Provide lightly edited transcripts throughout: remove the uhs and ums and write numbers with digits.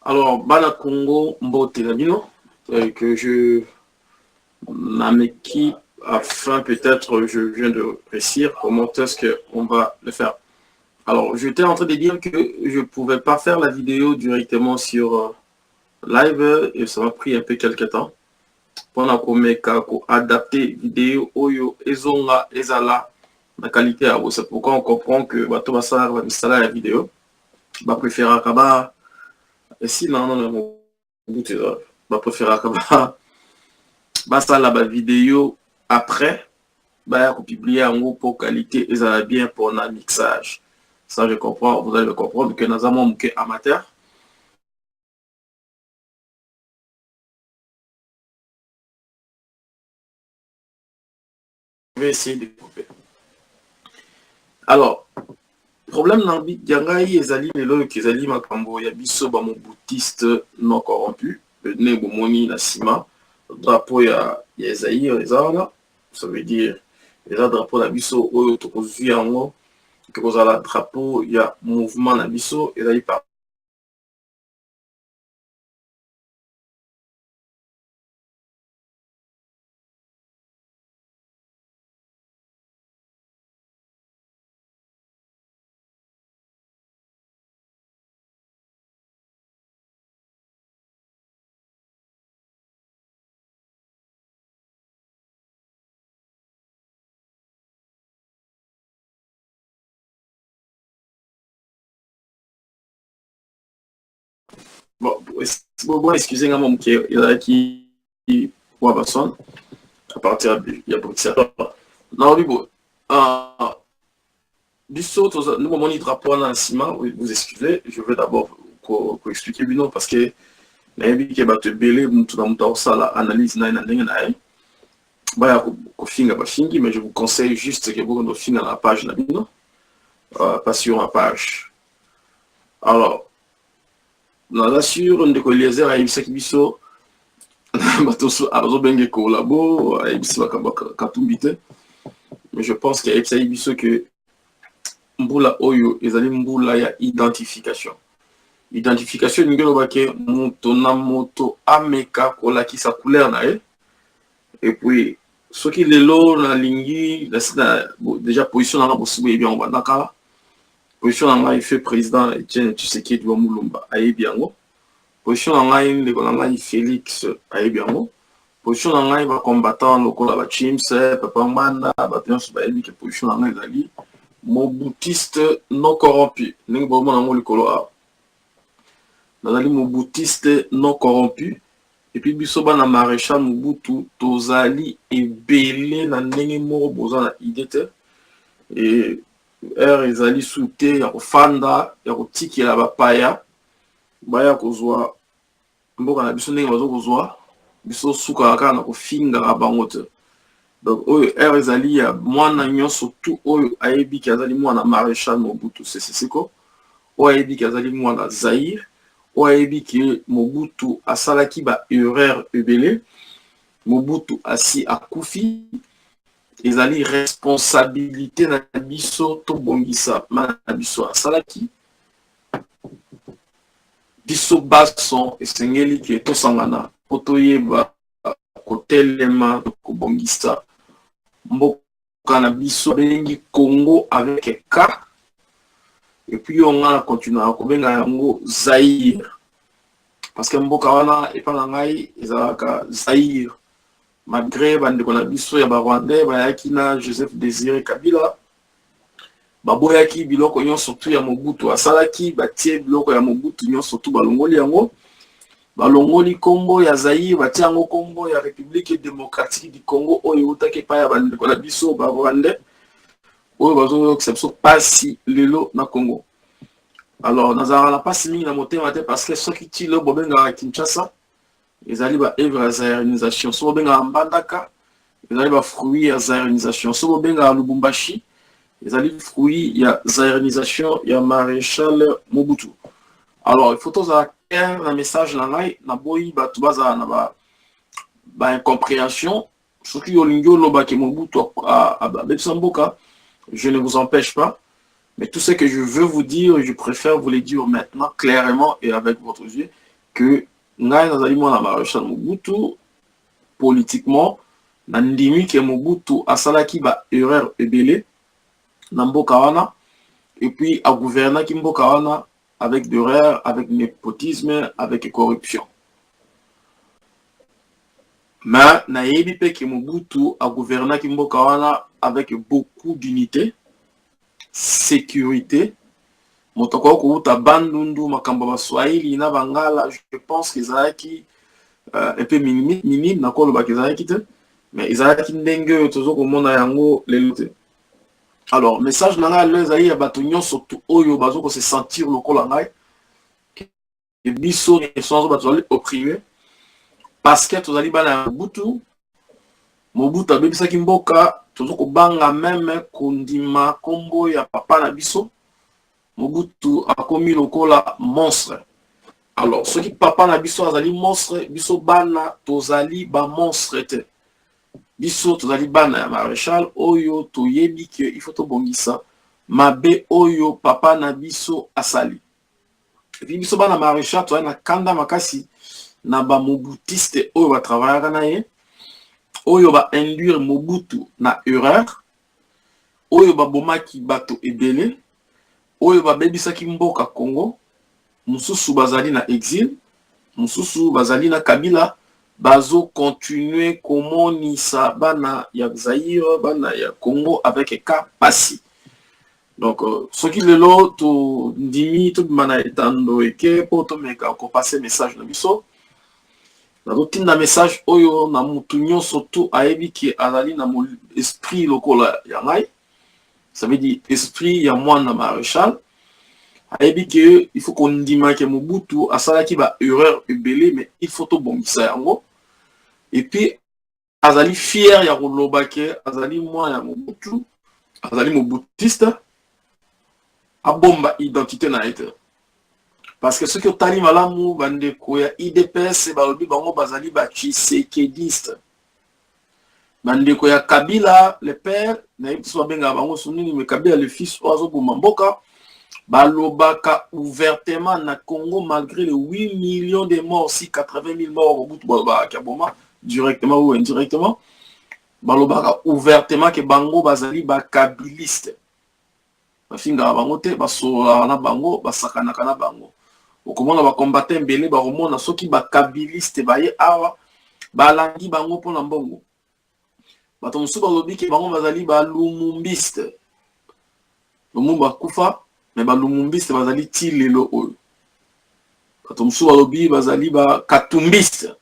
Alors, Bana Congo Mbote Labino, que je m'équipe afin peut-être, je viens de réussir comment est-ce qu'on va le faire. Alors, j'étais en train de dire que je ne pouvais pas faire la vidéo directement sur live et ça m'a pris un peu quelques temps. Pendant qu'on adapter vidéo Oyo Ezonga Ezala la qualité à vous. C'est pourquoi on comprend que Bato Bassar va installer la vidéo. Va préférer Akaba. Et si non, non, va préférer Akaba. Basta la vidéo après. Bah, publier en haut pour qualité et ça va bien pour un mixage. Ça, je comprends. Vous allez le comprendre que nous avons un amateur. Je vais essayer de couper. Alors, problème dans le Yangai ezali lelo kezali makambo ya biso ba moboutiste non corrompu ne bomoni na sima drapeau ya Zaïre ezala, ça veut dire les drapeau na biso oyo tokozwi yango kozala drapeau ya mouvement na biso ezali par bon, excusez-moi mon qui wa personne à partir de il y a beaucoup de non libo biso nous momoni drapeau na sima vous excusez je veux d'abord expliquer bino parce que nayebi ke bato ebele mutu na mutu akosala analyse na ye na ndenge na ye baya kofinga bafingi mais je vous conseille juste que bokondo finga na page na bino pas sur ma page. Alors naza sur ndeko Eliezer ayebisaki biso bato azobenge kolabo ayebisi makambo katumbi te mais je pense que ayebisaki biso que mbula oyo ezali mbula ya identification. Identification ningi lobake moto na moto ameka kolakisa couleur na ye et puis soki lelo na lingi déjà position nanga bosibo yebi yango bandaka position nanga il fait président Etienne Tshisekedi wa Mulumba ayebi yango position nanga ndeko nanga Félix ayebi yango position nanga ba combattant lokola ba Chims Papa Mbanda ba nyonso bayebi ke position nanga ezali moboutiste non corrompu ndenge bomona yango likolo awa nazali moboutiste non corrompu et puis biso bana maréchal Mobutu tozali ebele na ndenge moko boza na idée te et ezali soute ya kofanda ya kotikela bapaya baya kozwa mboka na biso ndenge bazokozwa biso suka kaka na kofingaka bango te. Donc oyo ezali ya mwana nyonso tu oyo ayebi ki azali mwana maréchal Mobutu Sese Seko oyo ayebi ki azali mwana Zaïre oyebi ki Mobutu asalaki ba erreur ebele Mobutu asi akufi ezali responsabilité na biso to bongisa na biso asalaki biso bason esengeli ke tosangana po toyeba kotelema kobongisa mboka na biso bengi Congo avec K. Et puis on a continué à kobenga yango Zaïre parce que mboka wana epana ngai ezalaka Zaïre malgré bandeko na biso ya ba Rwandais bayaki na Joseph Désiré Kabila baboyaki biloko nyonso tu ya Mobutu asalaki batie biloko ya Mobutu nyonso tu balongoli yango balongoli kombo ya Zaïre batie yango kombo ya République démocratique du Congo oyo utaki pa ya bandeko na biso ba Rwandais oyo bazo exception pasi lelo na Congo. Alors nazara na pasi mingi na motema te parce que soki ti lo bobenga Kinshasa ezali ba œuvre ya zaïrisation so bobenga Mbandaka ezali ba fruit ya zaïrisation so bobenga Lubumbashi ezali fruit ya zaïrisation ya maréchal Mobutu. Alors il faut tous un message na ngai na boyi bato baza na ba incompréhension soki olingi oloba ke Mobutu a Betsamboka. Je ne vous empêche pas, mais tout ce que je veux vous dire, je préfère vous le dire maintenant clairement et avec votre yeux. que ngai nazali mwana maréchal Mobutu politiquement nandimi ke Mobutu asalaki ba erreur ebele na mboka wana et puis a gouverné ki mboka wana avec d'erreur, avec népotisme, avec corruption. Mais nayebi pe ke Mobutu a gouverné ki mboka wana avec beaucoup d'unité, sécurité. Motoko kuuta bandundu makamba ba Swahili na bangala, je pense que ezalaki un peu minime na kolo ba ezalaki te, mais ezalaki ndenge tozo komona yango lelo te. Alors message nanga lezali ya bato nyonso tu oyo bazo ko se sentir lokola ngai et biso et sans bato opprimé parce que tozali bana Mobutu. Mobutu abebisaki mboka tozo ko banga même kondima kombo ya papa na biso. Mobutu a commis lokola monstre. Alors, ce qui papa na biso azali monstre, biso bana tozali ba monstre te. Biso tozali bana ya maréchal oyo toyebi ke il faut to bongisa mabe oyo papa na biso asali. Et puis biso bana maréchal to na kanda makasi na ba mobutiste oyo ba travaillera na ye, oyo ba induire Mobutu na erreur, oyo ba bomaki bato ebele, oyo babebisaki mboka Congo, mususu bazali na exil, mususu bazali na Kabila, bazo continuer komonisa bana ya Zaïre, bana ya Congo avec ka pasi. Donc ce qui lelo to ndimi to mana etando eke po to meka ko passer message na biso. Na routine message oyo na mutu nyonso tu ayebi ki azali na mo esprit lokola ya ngai. Ça veut dire esprit ya mwana maréchal. Ayebi que il faut qu'on dise que Mobutu asalaki ba erreur ebele, mais il faut to bongisa yango. Et puis azali fier ya koloba ke azali mwana ya Mobutu, azali mobutiste, abomba identité na ete. Parce que ce que tali malamu bande ko ya IDPS balobi bango bazali ba tshisekediste. Bande ko ya Kabila le père na yebso benga bango sunini, mais Kabila le fils oazo bomamboka. Balobaka ouvertement na Congo malgré les 8 millions de morts, si 80 000 morts au bout de directement ou indirectement. Balobaka ouvertement que bango bazali ba kabiliste. Bafinga bango te basola na bango basakana kana bango. Okomona ba combattant mbele ba romona soki ba kabiliste baye awa balangi bango pona mbongo. Bato musu balobi ke bango bazali ba lumumbiste. Lumumba kufa mais ba lumumbiste bazali ti lelo oyo. Bato musu balobi bazali ba katumbiste.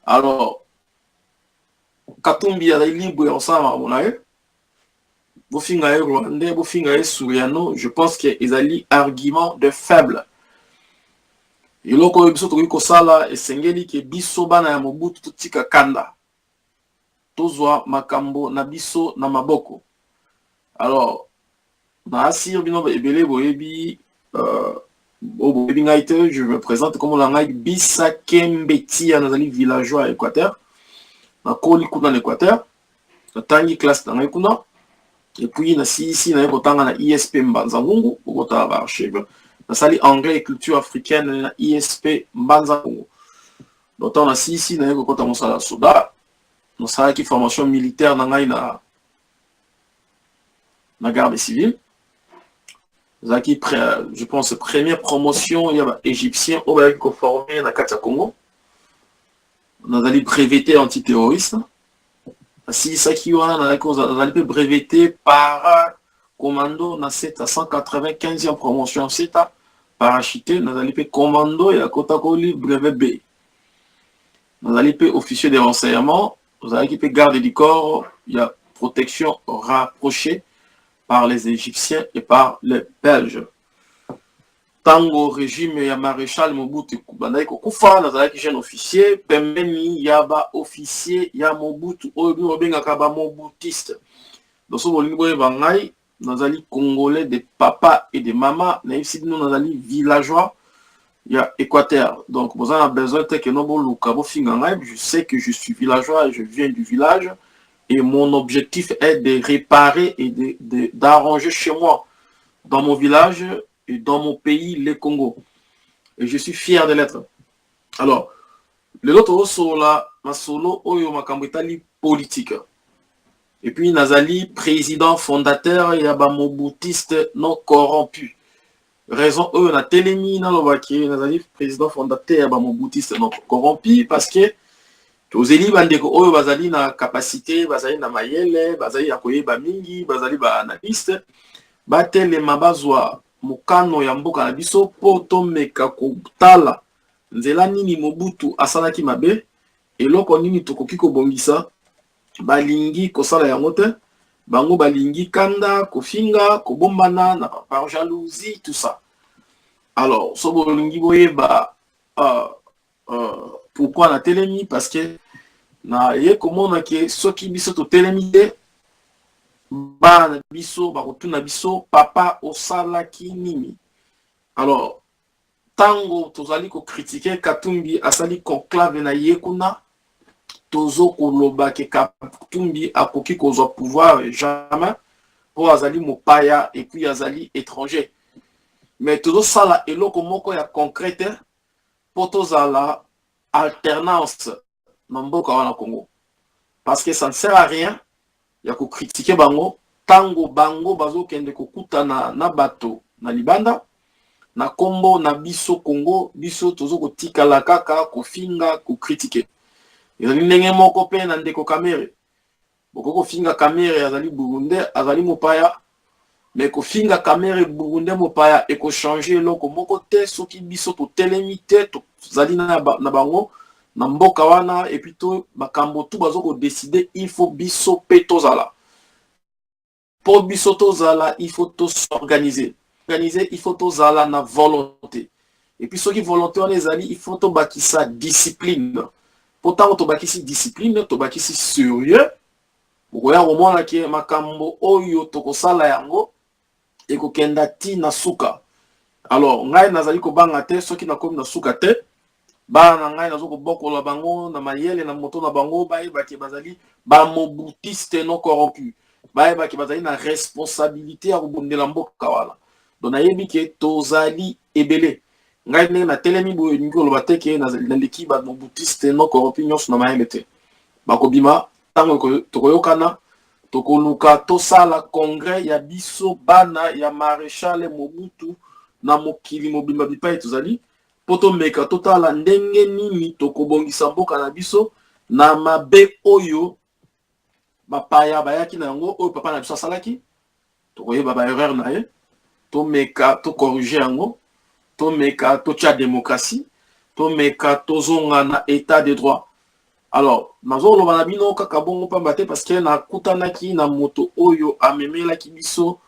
Alors Katumbi azali libre ensemble monaye. Bofinga e rwandais, bofinga e suriano, je pense que ezali argument de faible. Et loko biso tokoki kosala esengeli ke biso bana ya Mobutu tutika kanda. Tozwa makambo na biso na maboko. Alors na asir bino ebele boyebi je me présente comme l'angai Bisa Kembetia nazali villageois à Équateur. Na koli kuna na Équateur. Na tangi classe na kuna. Et puis na ici na kotanga na ISP Mbanza Ngungu, kota ba archive. Na sali anglais et culture africaine na ISP Mbanza Ngungu. D'autant na ici na kota mosala soda. Na sala ki formation militaire na ngai na garde civile. Zaki, je pense, première promotion, il y a égyptien, au Bayak formé dans Katia Congo. On a allé breveter antiterroriste. Si ça qui on a allé breveter par commando dans cette 195e promotion, c'est parachuté, on a allé commando et à Kotakoli brevet B. On a allé officier de renseignement, on a allé garde du corps, il y a protection rapprochée par les Égyptiens et par les Belges. Tango régime ya maréchal Mobutu Kubandai Kokufa, nazalaki jeune officier, pembeni yaba officier ya Mobutu oyo bengaka ba mobutiste. Dans ce bolingo boye bangai, nazali congolais de papa et de maman, na ici nous nazali villageois ya Équateur. Donc vous avez besoin que nobo luka bo finga, je sais que je suis villageois et je viens du village. Et mon objectif est de réparer et d'arranger chez moi, dans mon village et dans mon pays, le Congo. et je suis fier de l'être. Alors, le autre solo, ma solo, oyo makambo etali politique. Et puis, Nazali, président fondateur, et moboutiste non corrompu. Raison, eux, na telemi, na lobaki, Nazali, président fondateur, et moboutiste non corrompu, parce que, tozeli bandeko, oyo bazali na capacité, bazali na mayele, bazali ya koyeba mingi, bazali ba analyste, batelema bazwa mokano ya mboka na biso, po tomeka kotala, nzela nini Mobutu asalaki mabe, eloko nini tokoki kobongisa, balingi kosala yango te, bango balingi kanda, kofinga, kobombana, na par jalousie, tout ça. Alors, so bolingi boyeba, pourquoi na telemi? Parce que na ye komona ke soki biso to telemi te, bana biso, bakotuna biso, papa osalaki nini? Alors, tango tozali ko critiquer Katumbi asali conclave na yekuna, tozo koloba ke Katumbi akoki kozwa pouvoir jamais, po azali mopaya et puis azali étranger. Mais tozo sala eloko moko ya concrète po tozala alternance na mboka wana Congo. Parce que ça ne sert à rien ya ko critiquer bango tango bango bazo kende kokuta na bato na libanda na kombo na biso Congo, biso tozo kotikala kaka kofinga ko critiquer. Ezali ndenge moko pe na ndeko Kamere. Boko kofinga Kamere azali Burundais, azali mopaya, mais kofinga Kamere Burundais mopaya e ko changer loko moko te soki biso to telemite to zali na bango na mboka wana et puis to makambo tout bazo ko décider il faut biso pe tozala. Pour biso tozala, il faut to s'organiser. Il faut tozala na volonté. Et puis ceux qui volonté on les alliés, il faut to bakisa discipline. Pourtant to bakisi discipline, to bakisi sérieux. Okoya komona ke makambo oyo tokosala yango ekokenda ti na suka. Alors ngai nazali ko banga te soki na komi na suka te. Bana ngai nazo ko bokola bango na mayele na moto na bango ba ke bazali ba mobutiste non corrompu. Ba ke bazali na responsabilité ya kobondela mboka wala. Donc nayebi ke tozali ebele. Ngai ne na telemi bo ngolo bateke na leki ba mobutiste non corrompu nyonso na mayele te. Bakobima tango tokoyokana tokoluka tosala congrès ya biso bana ya maréchal Mobutu na mokili mobimba bipai tozali poto meka totala ndenge nini tokobongisa mboka na biso na mabe oyo bapaya bayaki na yango oyo papa na biso asalaki tokoyeba ba erreur na ye to meka to corriger yango to meka to tia démocratie to meka tozonga na état de droit. Alors, mazolo banabino kaka bongo pambate parce que na kutanaki na moto oyo amemela ki biso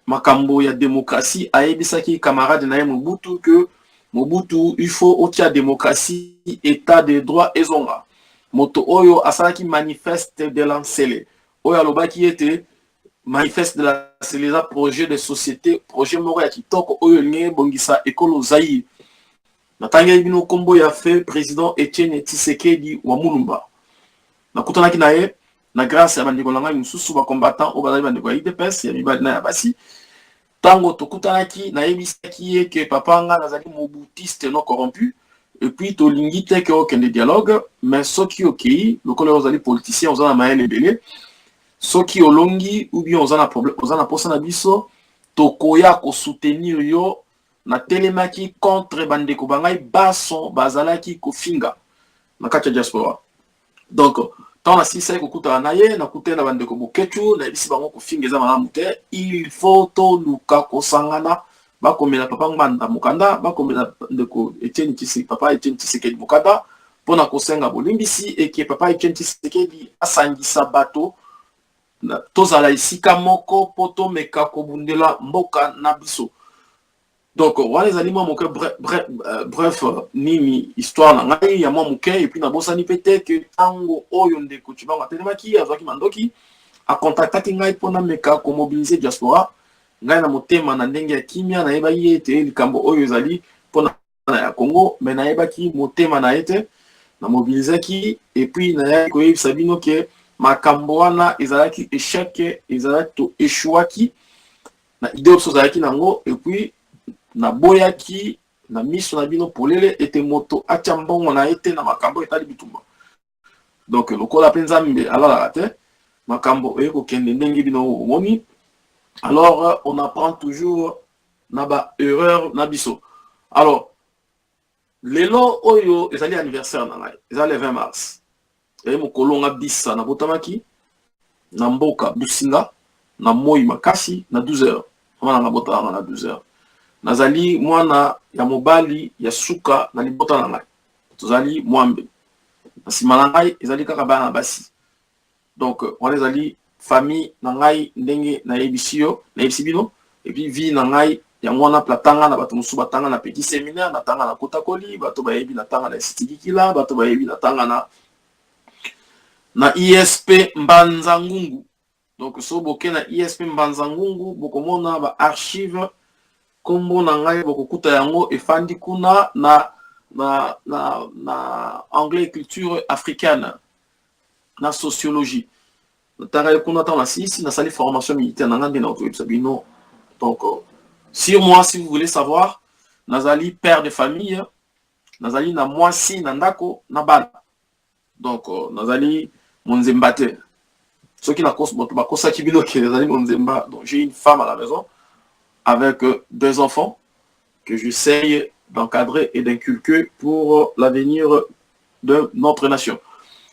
makambo ya démocratie ayebisaki camarade na ye Mobutu que Mobutu il faut otia démocratie état de droit ezonga. Moto oyo asalaki manifeste de l'ancele. Oyo alobaki ete manifeste de l'ancele za projet de société, projet moko ya kitoko oyo nge bongisa ekolo Zaïre. Natanga ibino kombo ya fait président Etienne Tshisekedi wa Mulumba. Nakutanaki na ye na grâce ya bandeko langa mususu ba combattant o bazali bandeko ya IDPS ya mibali na ya basi. Tango tokutanaki na yebisaki ye ke papa nga nazali mobutiste non corrompu et puis to lingi te ke aucun dialogue mais soki okei lokolo ozali politicien ozana mayele belé soki olongi ou bien ozana problème ozana posa na biso tokoya ko soutenir yo na telemaki contre bandeko bangai bason bazalaki kofinga na kati ya diaspora. Donc tant na sisa kokuta na ye na kutena bandeko boketu na bisi bango kofinga za malamu te, il faut to luka kosangana bakomela papa nganda mukanda bakomela ndeko Etienne Tshisekedi papa Etienne Tshisekedi mukanda pona kosenga bolimbisi eke papa Etienne Tshisekedi asangisa bato tozala isika moko poto meka kobundela mboka na biso. Donc, voilà les aliments, bref, nini histoire na ngai ya mwa muke et puis na bosani pete que tango oyo ndeko Tshibanga telemaki azwaki mandoki a contactaki ngai pona meka ko mobiliser diaspora ngai na motema na ndenge ya kimia na yeba yete likambo oyo ezali pona na ya Congo mais na yeba ki motema na yete na mobilisaki et puis na ya ko yebisa bino ke makambo wana ezalaki échec ezalaki to échouaki na idée oso ezalaki nango et puis na boyaki na miso na bino polele ete moto atia mbongo na ete na makambo etali bitumba. Donc lokola pe nzambe alalaka te makambo ekokende ndenge bino omoni. Alors on apprend toujours na ba erreur na biso. Alors lelo oyo ezali anniversaire na ngai, ezali le 20 mars. Et mokolo nga bisa na botamaki na mboka Businga na moi makasi na 12h. Mwana nga botanga na 12h. Nazali mwana ya mobali ya suka na libota na ngai. Tozali mwambe. Na sima na ngai ezali kaka bana basi. Donc on ezali famille na ngai ndenge na yebisio, na yebisibino et puis vie na ngai ya mwana platanga na bato musu batanga na petit séminaire na tanga na Kotakoli, bato bayebi na tanga na Sitikikila, bato bayebi na tanga na ISP Mbanzangungu. Donc so boke na ISP Mbanzangungu bokomona ba archive kombo na ngai bokokuta yango efandi kuna na anglais et culture africaine na sociologie. Natanga kuna ta na sisi na sali formation militaire na ngandi na autobus sabino. Donc sur moi, si vous voulez savoir, nazali père de famille, nazali na mwasi na ndako na bana. Donc nazali monzembate. Ceux qui na kos boto ba kosa kibino ke nazali monzemba. Donc j'ai une femme à la maison avec 2 enfants que j'essaye d'encadrer et d'inculquer pour l'avenir de notre nation.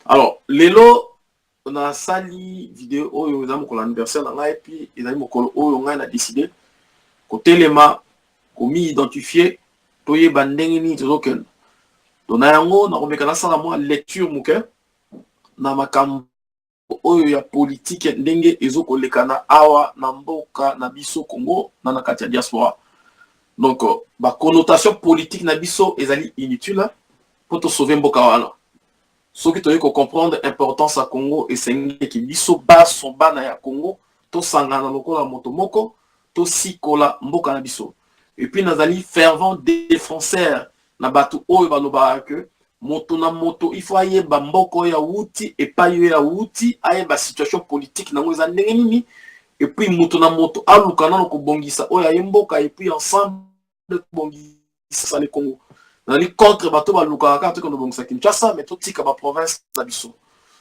Alors, lelo on a sali vidéo oyo za mokolo anniversaire na ngai puis ezali mokolo oyo ngai na décidé kotelema komi identifier toyeba ndenge nini tozokende. Donc na yango na komeka nasala mwa lecture moke na makambo oyo ya politique ndenge ezokolekana awa na mboka na biso Congo na kati ya diaspora. Donc ba connotation politique na biso ezali inutile pour te sauver mboka wana. Ce qui te comprendre importance à Congo et c'est qui biso ba son bana ya Congo to sangana lokola moto moko to sikola mboka na biso. Et puis nazali fervent défenseur na batu oyo baloba que moto na moto il faut ayeba mboko ya wuti et pas ya wuti ayeba situation politique na ngoza ndenge nini et puis moto na moto aluka na ko bongisa oyo ayemboka et puis ensemble bongisa le Congo. Nazali contre bato baluka ka to ko bongisa Kinshasa mais to tika ba province za biso.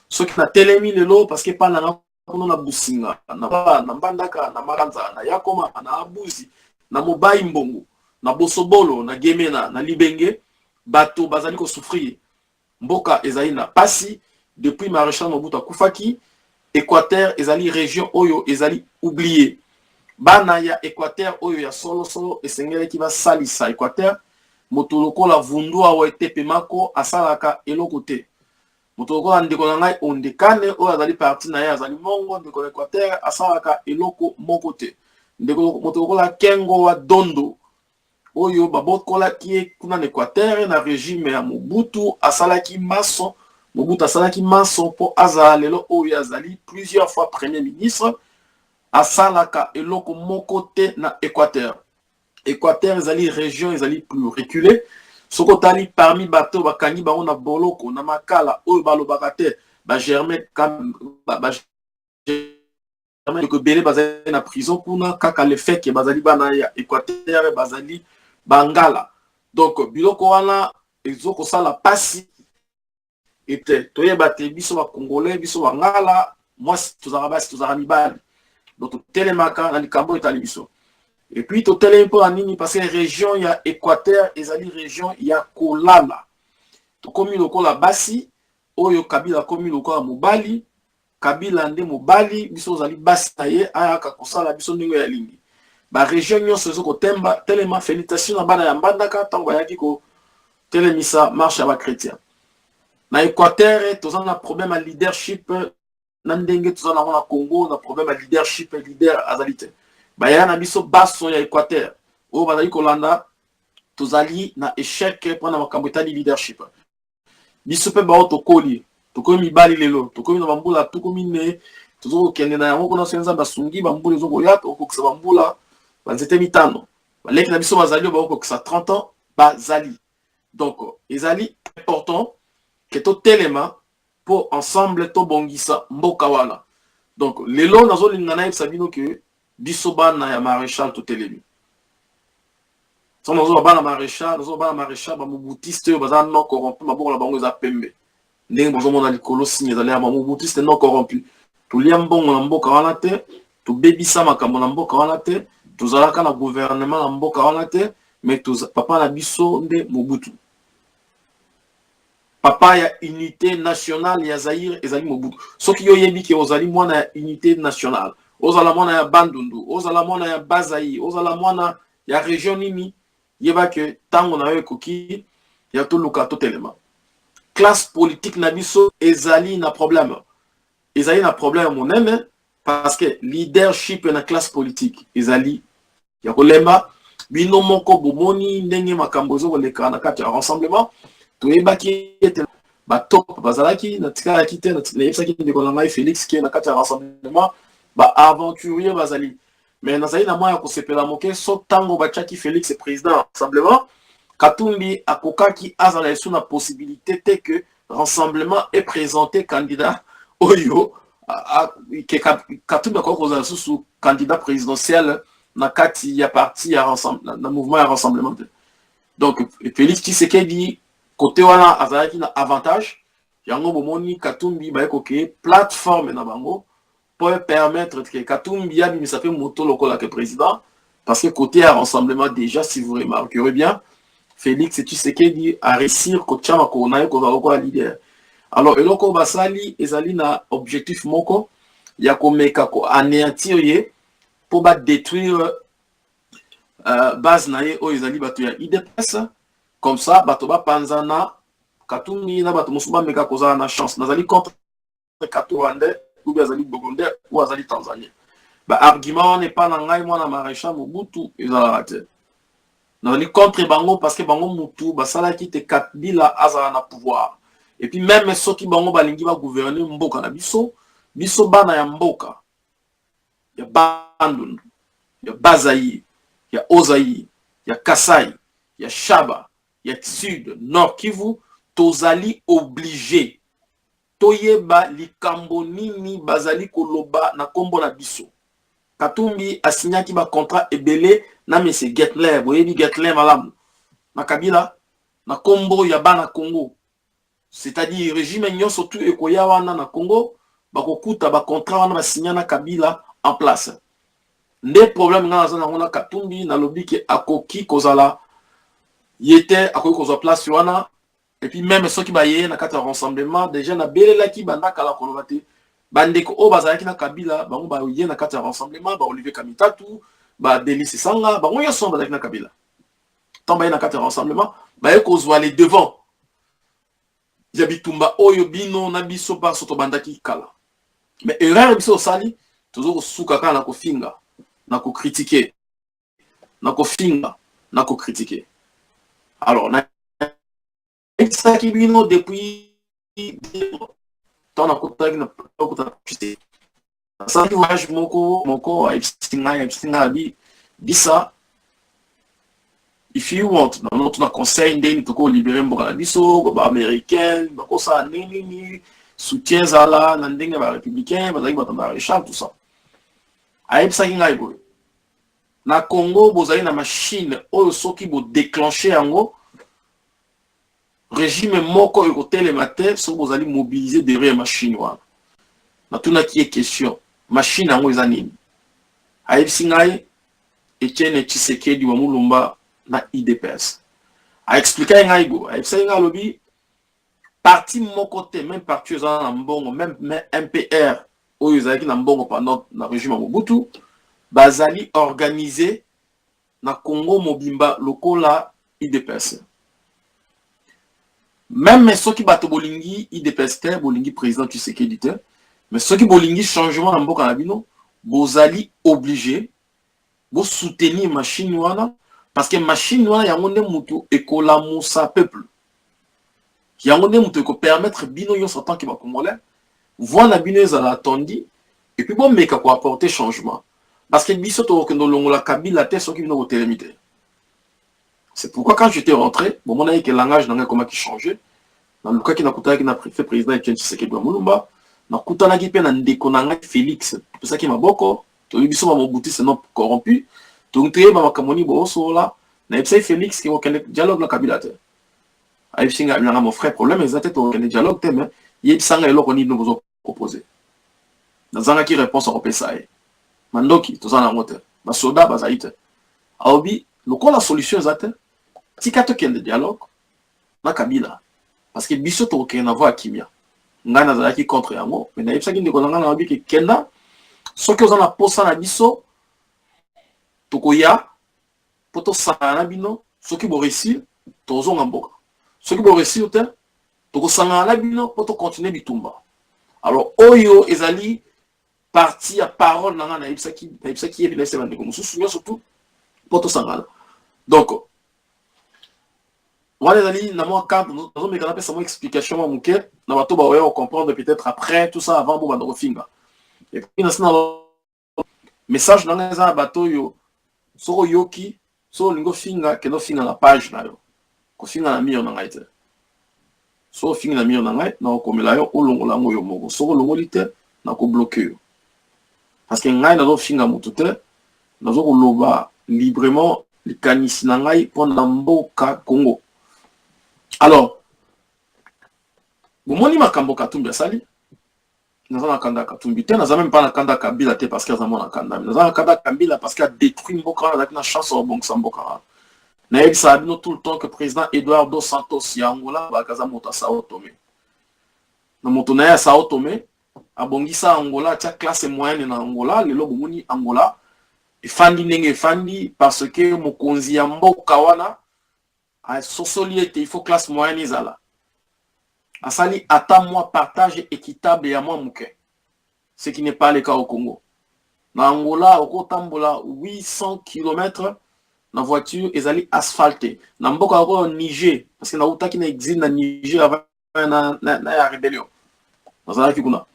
Ce qui na telemi lelo parce que pas na kono na Businga na Mbandaka na Maranza na Yakoma na Abuzi na Mobai Mbongo na Bosobolo na Gemena na Libenge bato bazali ko souffrir mboka ezali na pasi depuis Maréchal Mobutu akufaki. Équateur ezali région oyo ezali oublié bana ya Équateur oyo ya solo esengeli ki ba salisa Équateur moto lokola vundua wa etepemako asalaka eloko te. Moto lokola ndeko na ngai ondekane oyo azali parti na ye azali mongo ndeko na Équateur asalaka eloko moko te. Ndeko moto lokola Kengo wa Dondo oyo babokola ki kuna na Équateur na régime ya Mobutu asalaki mason. Mobutu asalaki mason po azala lelo oyo azali plusieurs fois premier ministre asalaka eloko moko te na Équateur. Équateur ezali région ezali plus reculée. Soko tali parmi bateau bakangi ba on a boloko na makala oyo balobaka te ba Germain kam ba Germain que belé bazali na prison kuna kaka le fait que bazali bana ya Équateur bazali bangala. Donc biloko wana ezoko sala pasi ete toyeba te biso ba congolais biso bangala moi tozara basi tozara mibali. Donc telemaka na likambo etali biso. Et puis totelé un peu en nini parce que région ya Équateur ezali région ya kolala. To komi lokola basi oyo Kabila komi lokola mobali Kabila nde mobali biso zali basi taye ayaka kosala biso ndingo ya lingi. Ba région nyonso zo ko temba telema félicitations na bana ya Mbandaka tango yaki ko telemisa marche ya ba chrétien. Na Équateur tozana problème à leadership na ndenge tozana na Congo na problème à leadership leader azalite. Baya na biso baso ya Équateur o bazali kolanda tozali na échec pour na makambo etali leadership biso pe ba otokoli tokomi mibali lelo tokomi na bambula tokomi ne tozo kende na yango kuna senza basungi bambula zo koya okokisa bambula banzete mitano baleki na biso bazali ba okokisa 30 ans bazali. Donc ezali important que to telema pour ensemble to bongisa mboka wana. Donc lelo nazo lingana sabino que biso bana ya Maréchal totelemi So nous avons un maréchal, nous avons un maréchal, nous boutiste, nous avons non corrompu, nous avons la banque de pembe. Nous avons un colosse, nous avons un boutiste non corrompu. Tout liambon na mboka wana te, tout bebisa makambo na mboka wana te, tout zalaka na gouvernement na mboka wana te, mais tout papa na biso nde Mobutu. Papa ya unité nationale ya Zaïre ezali Mobutu. Soki yo yebi ke ozali mwana ya unité nationale, ozala mwana ya Bandundu, ozala mwana ya Bazaï, ozala mwana ya région nini, yeba ke tango na yo ekoki ya toluka totelema. Classe politique na biso ezali na problème. Ezali na problème monene parce que leadership na classe politique ezali ya kolemba bino moko bomoni ndenge makambo zo koleka na kati ya rassemblement toyebaki ete batop bazalaki na tikalaki te na yebisaki ndeko na ngai Félix ki na kati ya rassemblement ba aventurier bazali mais nazali na moya kosepela moke so tango bachaki Félix président rassemblement Katumbi akokaki azala esu na possibilité te que rassemblement est présenté candidat Oyo, Katumbi akoko kozala susu candidat présidentiel na kati ya parti ya na mouvement ya rassemblement. Donc Félix Tshisekedi côté wana azalaki na avantage yango bomoni Katumbi ba ekoke plateforme na bango pour permettre que Katumbi ya bimisa pe moto lokola que président parce que côté ya rassemblement déjà si vous remarquerez bien Félix Tshisekedi a réussir ko chama ko na ko lokola leader. Alors, eloko basali ezali na objectif moko ya komeka ko anéantir ye pour ba détruire base na ye o ezali bato ya IDPS comme ça bato ba panzana Katumbi na bato musuba meka kozala na chance nazali contre Katouandais ou bien azali Burundais ou azali Tanzanien. Ba argument n'est pas na ngai mwana maréchal Mobutu ezala raté. Nazali contre bango parce que bango mutu basalaki te Kabila azala na pouvoir. Et puis même ceux qui bango balingi ba gouverner mboka na biso bana ya mboka ya Bandundu ya Bazaï ya Ozaï ya Kasai ya Shaba ya Sud Nord Kivu tozali obligé toyeba likambo nini bazali koloba na kombo na biso. Katumbi asignaki ba contrat ebele na monsieur Getler boyebi Getler malamu na Kabila na kombo ya bana Congo. C'est-à-dire régime nyon surtout ekoya wana na Congo bakokuta ba contrat wana basigna na Kabila en place. Nde problème nga na ngona Katumbi na lobi ke akoki kozala yete akoki kozala place wana et puis même ceux qui ba yé na kata rassemblement déjà na belela ki banda kala kolobate bandeko o bazalaki na Kabila bango ba yé na kata rassemblement ba Olivier Kamitatu ba Delis Sanga bango yo son bazalaki na Kabila. Tant ba yé na kata rassemblement ba yé kozwa les devant Yabitumba oyo bino na biso ba soto bandaki kala. Mais erreur biso sali toujours suka kana ko finga na ko critiquer na ko finga na ko critiquer. Alors na ça qui bino depuis tant na ko tagi na ko ta piste. Ça qui voyage moko ipsinga bisa if you want, notre conseil d'en tout libérer mboka biso, ba américain, ba kosa nini, soutien zala, nandinga ba républicain, ba zaki ba maréchal tout ça. Aïb sa kinga ibo. Na Congo bozali na machine oyo soki bo déclencher yango régime moko eko télématin so bozali mobiliser derrière machine wana. Na tuna ki est question, machine yango ezanini. Aïb singai Etienne Tshisekedi wa Mulumba na IDPS. A expliquer ngaibo, a expliquer ngalobi parti mon côté même parti en mbongo même MPR ou ezaki na mbongo pendant na régime Mobutu bazali organisé na Congo mobimba lokola IDPS. Même ceux qui bato bolingi IDPS te bolingi président Tshisekedi te mais ceux qui bolingi changement na mboka na bino bozali obligé bo soutenir machine wana parce que machine wana yango nde mutu ekola musa peuple yango nde mutu eko permettre bino yo tant que ba congolais voilà bino ezala attendi et puis bon meka ko apporter changement parce que biso to kendo longola Kabila te soki bino botelemite. C'est pourquoi quand j'étais rentré bon mon aïe que langage nanga comment qui changer dans le cas qui na kutaki na fait président Etienne Tshisekedi wa Mulumba na kutana ki pe na ndeko nanga Félix c'est ça qui maboko to biso ba Mobutu c'est non corrompu donc te ba makamoni bo sola Na epsai Félix qui aucun dialogue la Kabila te. Aïe singa na mon frère problème exact aucun dialogue te mais il sanga eloko ni nous proposer. Na zanga qui réponse au pesa e. Mandoki to zana mote. Ba soda ba zaite. Aobi lokola solution zate tika to kende dialogue na Kabila parce que biso to aucun avoir kimia. Ngana zalaki contre yango mais na epsaki ndeko ngana obi ke kenda soki ozana posa na biso tokoya poto sangana bino soki bo réussir tozonga mboka soki bo réussir te toko sangana bino poto continuer bitumba alors oyo ezali partie à parole nanga na ipsaki et puis na sema ndeko mususu surtout poto sangana donc voilà ezali na moi quand nous me kana pesa mo explication mo muke na bato ba oyo comprendre peut-être après tout ça avant bo bandoko finga et puis na sina message nanga za bato yo soko yoki so lingo finga keno finga na page na yo ko finga na mio na ngai te so finga na mio na ngai na okomela yo olongola ngo yo moko soko longoli te na ko bloquer yo parce que ngai na do finga mutu te na zo koloba librement likanisi na ngai pendant mboka Congo alors bomoni makambo Katumbi asali naza na kanda Katumbi te naza même pas na kanda Kabila te parce que aza mona kanda naza na kanda Kabila parce qu'il a détruit mboka avec na chance au bon mboka na yebi sa bino tout le temps que président Edouard dos Santos ya Angola bakaza moto Sao Tomé na moto na ya Sao Tomé abongisa Angola tia classe moyenne na Angola lelo bomoni Angola efandi ndenge efandi parce que mokonzi ya mboka wana a sosoli ete il faut classe moyenne ezala asali ata moi partage équitable ya moi muke ce qui n'est pas le cas au Congo na Angola oko tambola 800 km na voiture ezali asphalté na mboka ko Niger parce que na utaki na exil na Niger avant na ya rébellion nazala ki kuna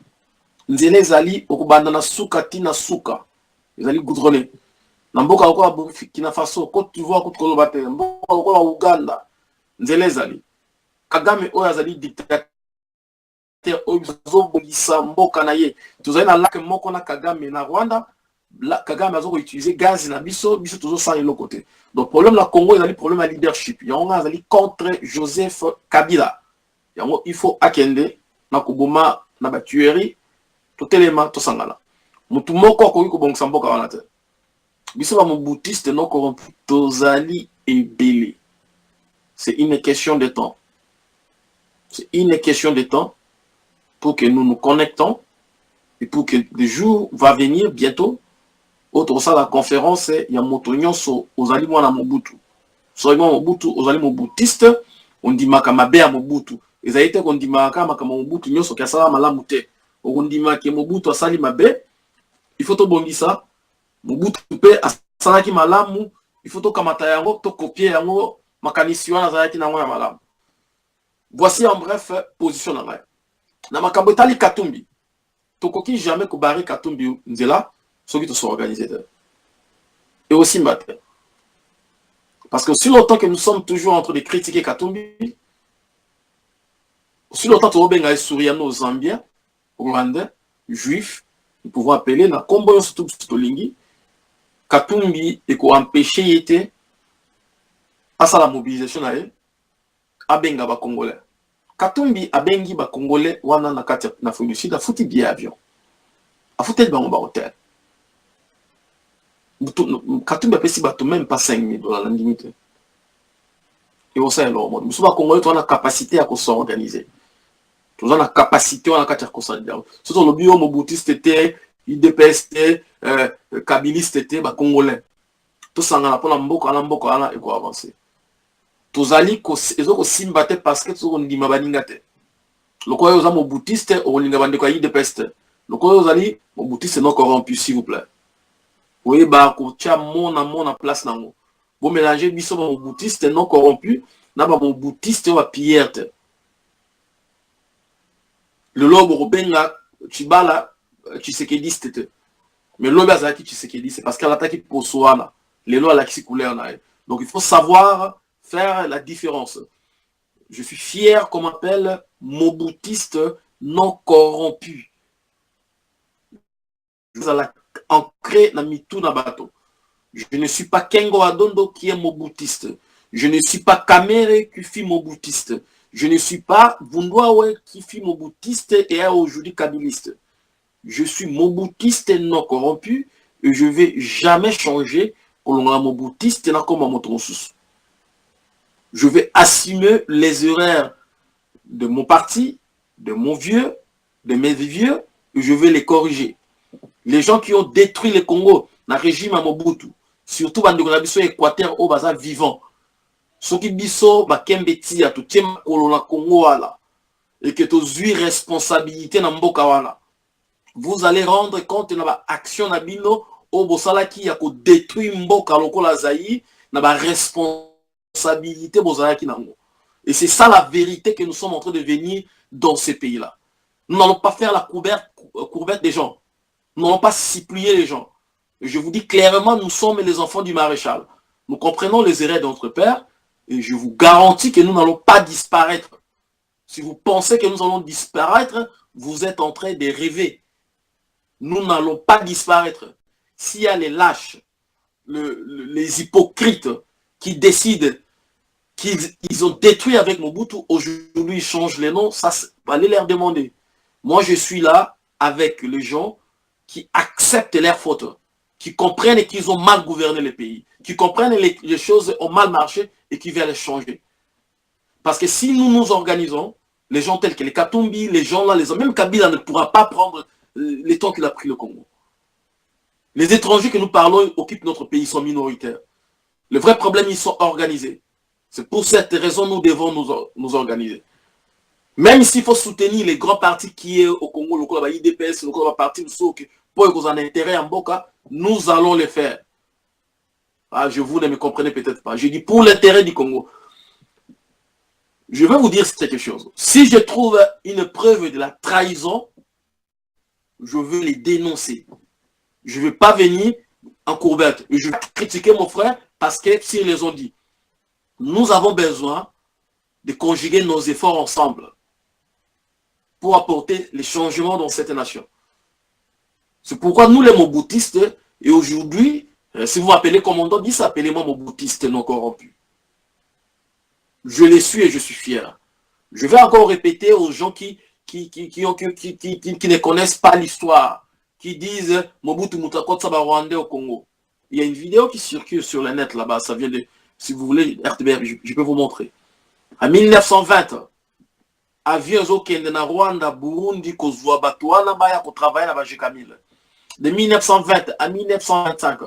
nzela ezali okubanda na suka tina suka ezali goudronné na mboka ko Burkina Faso Côte d'Ivoire Côte Koloba te mboka ko Uganda nzela ezali Kagame oyo azali dictateur oyo bongisa mboka na ye tozali na lac moko na Kagame na Rwanda Kagame azo utiliser gaz na biso tozo sans le côté donc problème la Congo ezali problème à leadership yango azali contre Joseph Kabila yango il faut akende na koboma na ba tuerie totelema tosangala mutu moko akoki kobongisa mboka wana te biso ba mobutiste no corrompu tozali ebele c'est une question de temps. C'est une question de temps pour que nous nous connectons et pour que le jour va venir bientôt. Autre ça, la conférence, il y a Motonyon aux aliments à Mobutu. Soyons Mobutu, aux aliments mobutistes, on dit Makamabe à Mobutu. Et ça a été qu'on dit Makamabe Mobutu, Nyon, qui a ça, Malamute. On dit Mobutu à Salimabe. Il faut tout bon ça. Mobutu peut à Salaki Malamu. Il faut tout Kamatayango, tout copier Yango. Voici en bref position na ngai. Na makambo etali Katumbi. Tokoki jamais kobari Katumbi nzela soki to s'organiser. Et aussi mbate. Parce que si longtemps que nous sommes toujours en train de critiquer Katumbi, si longtemps to benga souriano zambien, rwandais, juifs, nous pouvons appeler na kombo yo surtout stolingi Katumbi et ko empêcher yete à la mobilisation abenga ba congolais Katumbi abengi ba congolais wana na kati na Afrique du Sud afuti billet avion afuti ba ngomba hôtel Katumbi apesi bato même pas $5,000 la limite et au sein leur monde musuba congolais to na capacité à s'organiser to na capacité wana kati ya kosala surtout le bio mobutiste te IDPS te kabiliste te ba congolais to sangana pona mboka ana eko avancer tozali ko ezoko simba te parce que tozoko ndima baninga te loko yo za mobutiste o linga bandeko ya IDPS te loko yo zali mobutiste non corrompu s'il vous plaît oui ba ko tia mona place nango bo mélanger biso ba mobutiste non corrompu na ba mobutiste wa pierre te le lobo robenga Chibala Tshisekediste te mais lobo azaki Tshisekedi c'est parce qu'elle attaque posoana les lois la qui couleur na donc il faut savoir faire la différence. Je suis fier qu'on m'appelle mobutiste non corrompu. Vous allez ancrer na mitou na bateau. Je ne suis pas Kengo Adondo qui est moboutiste. Je ne suis pas Kamere qui fut moboutiste. Je ne suis pas Vundwawe qui fut moboutiste et est aujourd'hui kabiliste. Je suis moboutiste non corrompu et je ne vais jamais changer pour le moboutiste et comme un. Je vais assumer les erreurs de mon parti, de mon vieux, de mes vieux, et je vais les corriger. Les gens qui ont détruit le Congo, le régime à Mobutu, surtout dans le Équateur au bazar vivant, ceux qui biso bakembeti à tout le Congo et que tu as responsabilité dans Mboka, vous allez rendre compte de l'action nabino au Bosala qui a détruit Mboka lokola Zaï, na ba responsabilité Bosala qui nango. Et c'est ça la vérité que nous sommes en train de venir dans ces pays-là. Nous n'allons pas faire la courbette des gens. Nous n'allons pas supplier les gens. Et je vous dis clairement, nous sommes les enfants du maréchal. Nous comprenons les erreurs de notre père et je vous garantis que nous n'allons pas disparaître. Si vous pensez que nous allons disparaître, vous êtes en train de rêver. Nous n'allons pas disparaître. S'il y a les lâches, les hypocrites qui décident qu'ils ont détruit avec Mobutu, aujourd'hui ils changent les noms, ça, allez leur demander. Moi, je suis là avec les gens qui acceptent leurs fautes, qui comprennent qu'ils ont mal gouverné le pays, qui comprennent les choses ont mal marché et qui veulent les changer. Parce que si nous nous organisons, les gens tels que les Katumbi, les gens là, même Kabila ne pourra pas prendre les temps qu'il a pris le Congo. Les étrangers que nous parlons occupent notre pays, ils sont minoritaires. Le vrai problème, ils sont organisés. C'est pour cette raison que nous devons nous organiser. Même s'il faut soutenir les grands partis qui sont au Congo, le Congo, l'IDPS, le Congo, parti pour qu'ils aient un intérêt en Boka, nous allons le faire. Ah, vous ne me comprenez peut-être pas. Je dis pour l'intérêt du Congo. Je vais vous dire quelque chose. Si je trouve une preuve de la trahison, je veux les dénoncer. Je ne vais pas venir en courbette. Je vais critiquer mon frère parce que s'ils les ont dit. Nous avons besoin de conjuguer nos efforts ensemble pour apporter les changements dans cette nation. C'est pourquoi nous les moboutistes, et aujourd'hui, si vous m'appelez commandant, dites appelez-moi moboutiste non corrompu. Je les suis et je suis fier. Je vais encore répéter aux gens qui ne connaissent pas l'histoire, qui disent Mobutu Mutakot Saba Rwandais au Congo. Il y a une vidéo qui circule sur le net là-bas, ça vient de, si vous voulez, RTBR, je peux vous montrer. En 1920, avions au Kenya, Rwanda, Burundi, Kozwa, Batouana, Baya, pour travailler là-bas, de 1920 à 1925,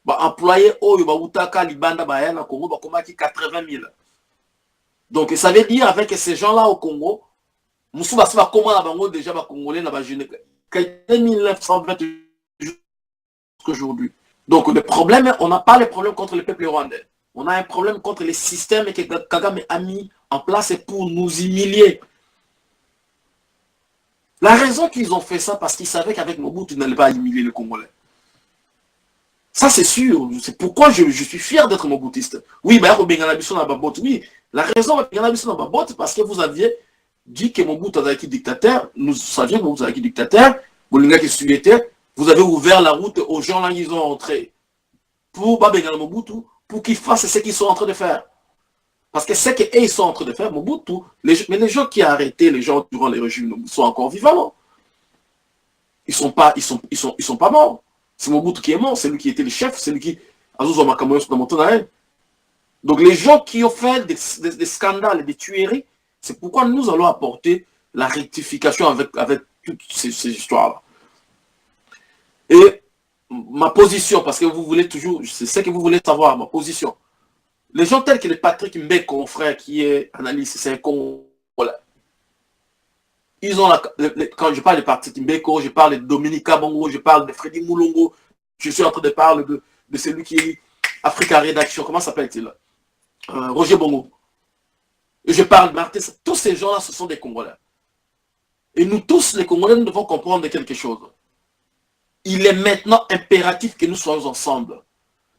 employés au Yubawutaka, Libanda, Bayana, Congo, Bakomaki 80 000. Donc, ça veut dire avec ces gens-là au Congo, Moussou Bassiba, comment la Bango déjà, Congolais, n'a pas jeune. 1920 jusqu'aujourd'hui. Donc, le problème, on n'a pas le problème contre le peuple rwandais. On a un problème contre les systèmes que Kagame a mis en place pour nous humilier. La raison qu'ils ont fait ça, parce qu'ils savaient qu'avec Mobutu, ils n'allaient pas humilier les Congolais. Ça, c'est sûr. C'est pourquoi je suis fier d'être moboutiste. Oui, oui. La raison parce que vous aviez dit que Mobutu avait été dictateur. Nous savions que Mobutu avait été dictateur. Vous avez ouvert la route aux gens là, ils ont entré. Pour Mobutu, pour qu'ils fassent ce qu'ils sont en train de faire. Parce que ce qu'ils sont en train de faire, Mobutu, mais les gens qui ont arrêté les gens durant les régimes sont encore vivants. Non? Ils sont pas morts. C'est Mobutu qui est mort, c'est lui qui était le chef, c'est lui qui a donc les gens qui ont fait des scandales, des tueries, c'est pourquoi nous allons apporter la rectification avec toutes ces histoires-là. Et ma position, parce que vous voulez toujours, c'est ce que vous voulez savoir, ma position. Les gens tels que le Patrick Mbeko, mon frère, qui est analyste, c'est un con. Voilà. Ils ont quand je parle de Patrick Mbeko, je parle de Dominique Bongo, je parle de Freddy Moulongo, je suis en train de parler de celui qui est Africa Rédaction, comment s'appelle-t-il Roger Bongo. Et je parle de Martin, tous ces gens-là, ce sont des Congolais. Et nous tous, les Congolais, nous devons comprendre quelque chose. Il est maintenant impératif que nous soyons ensemble.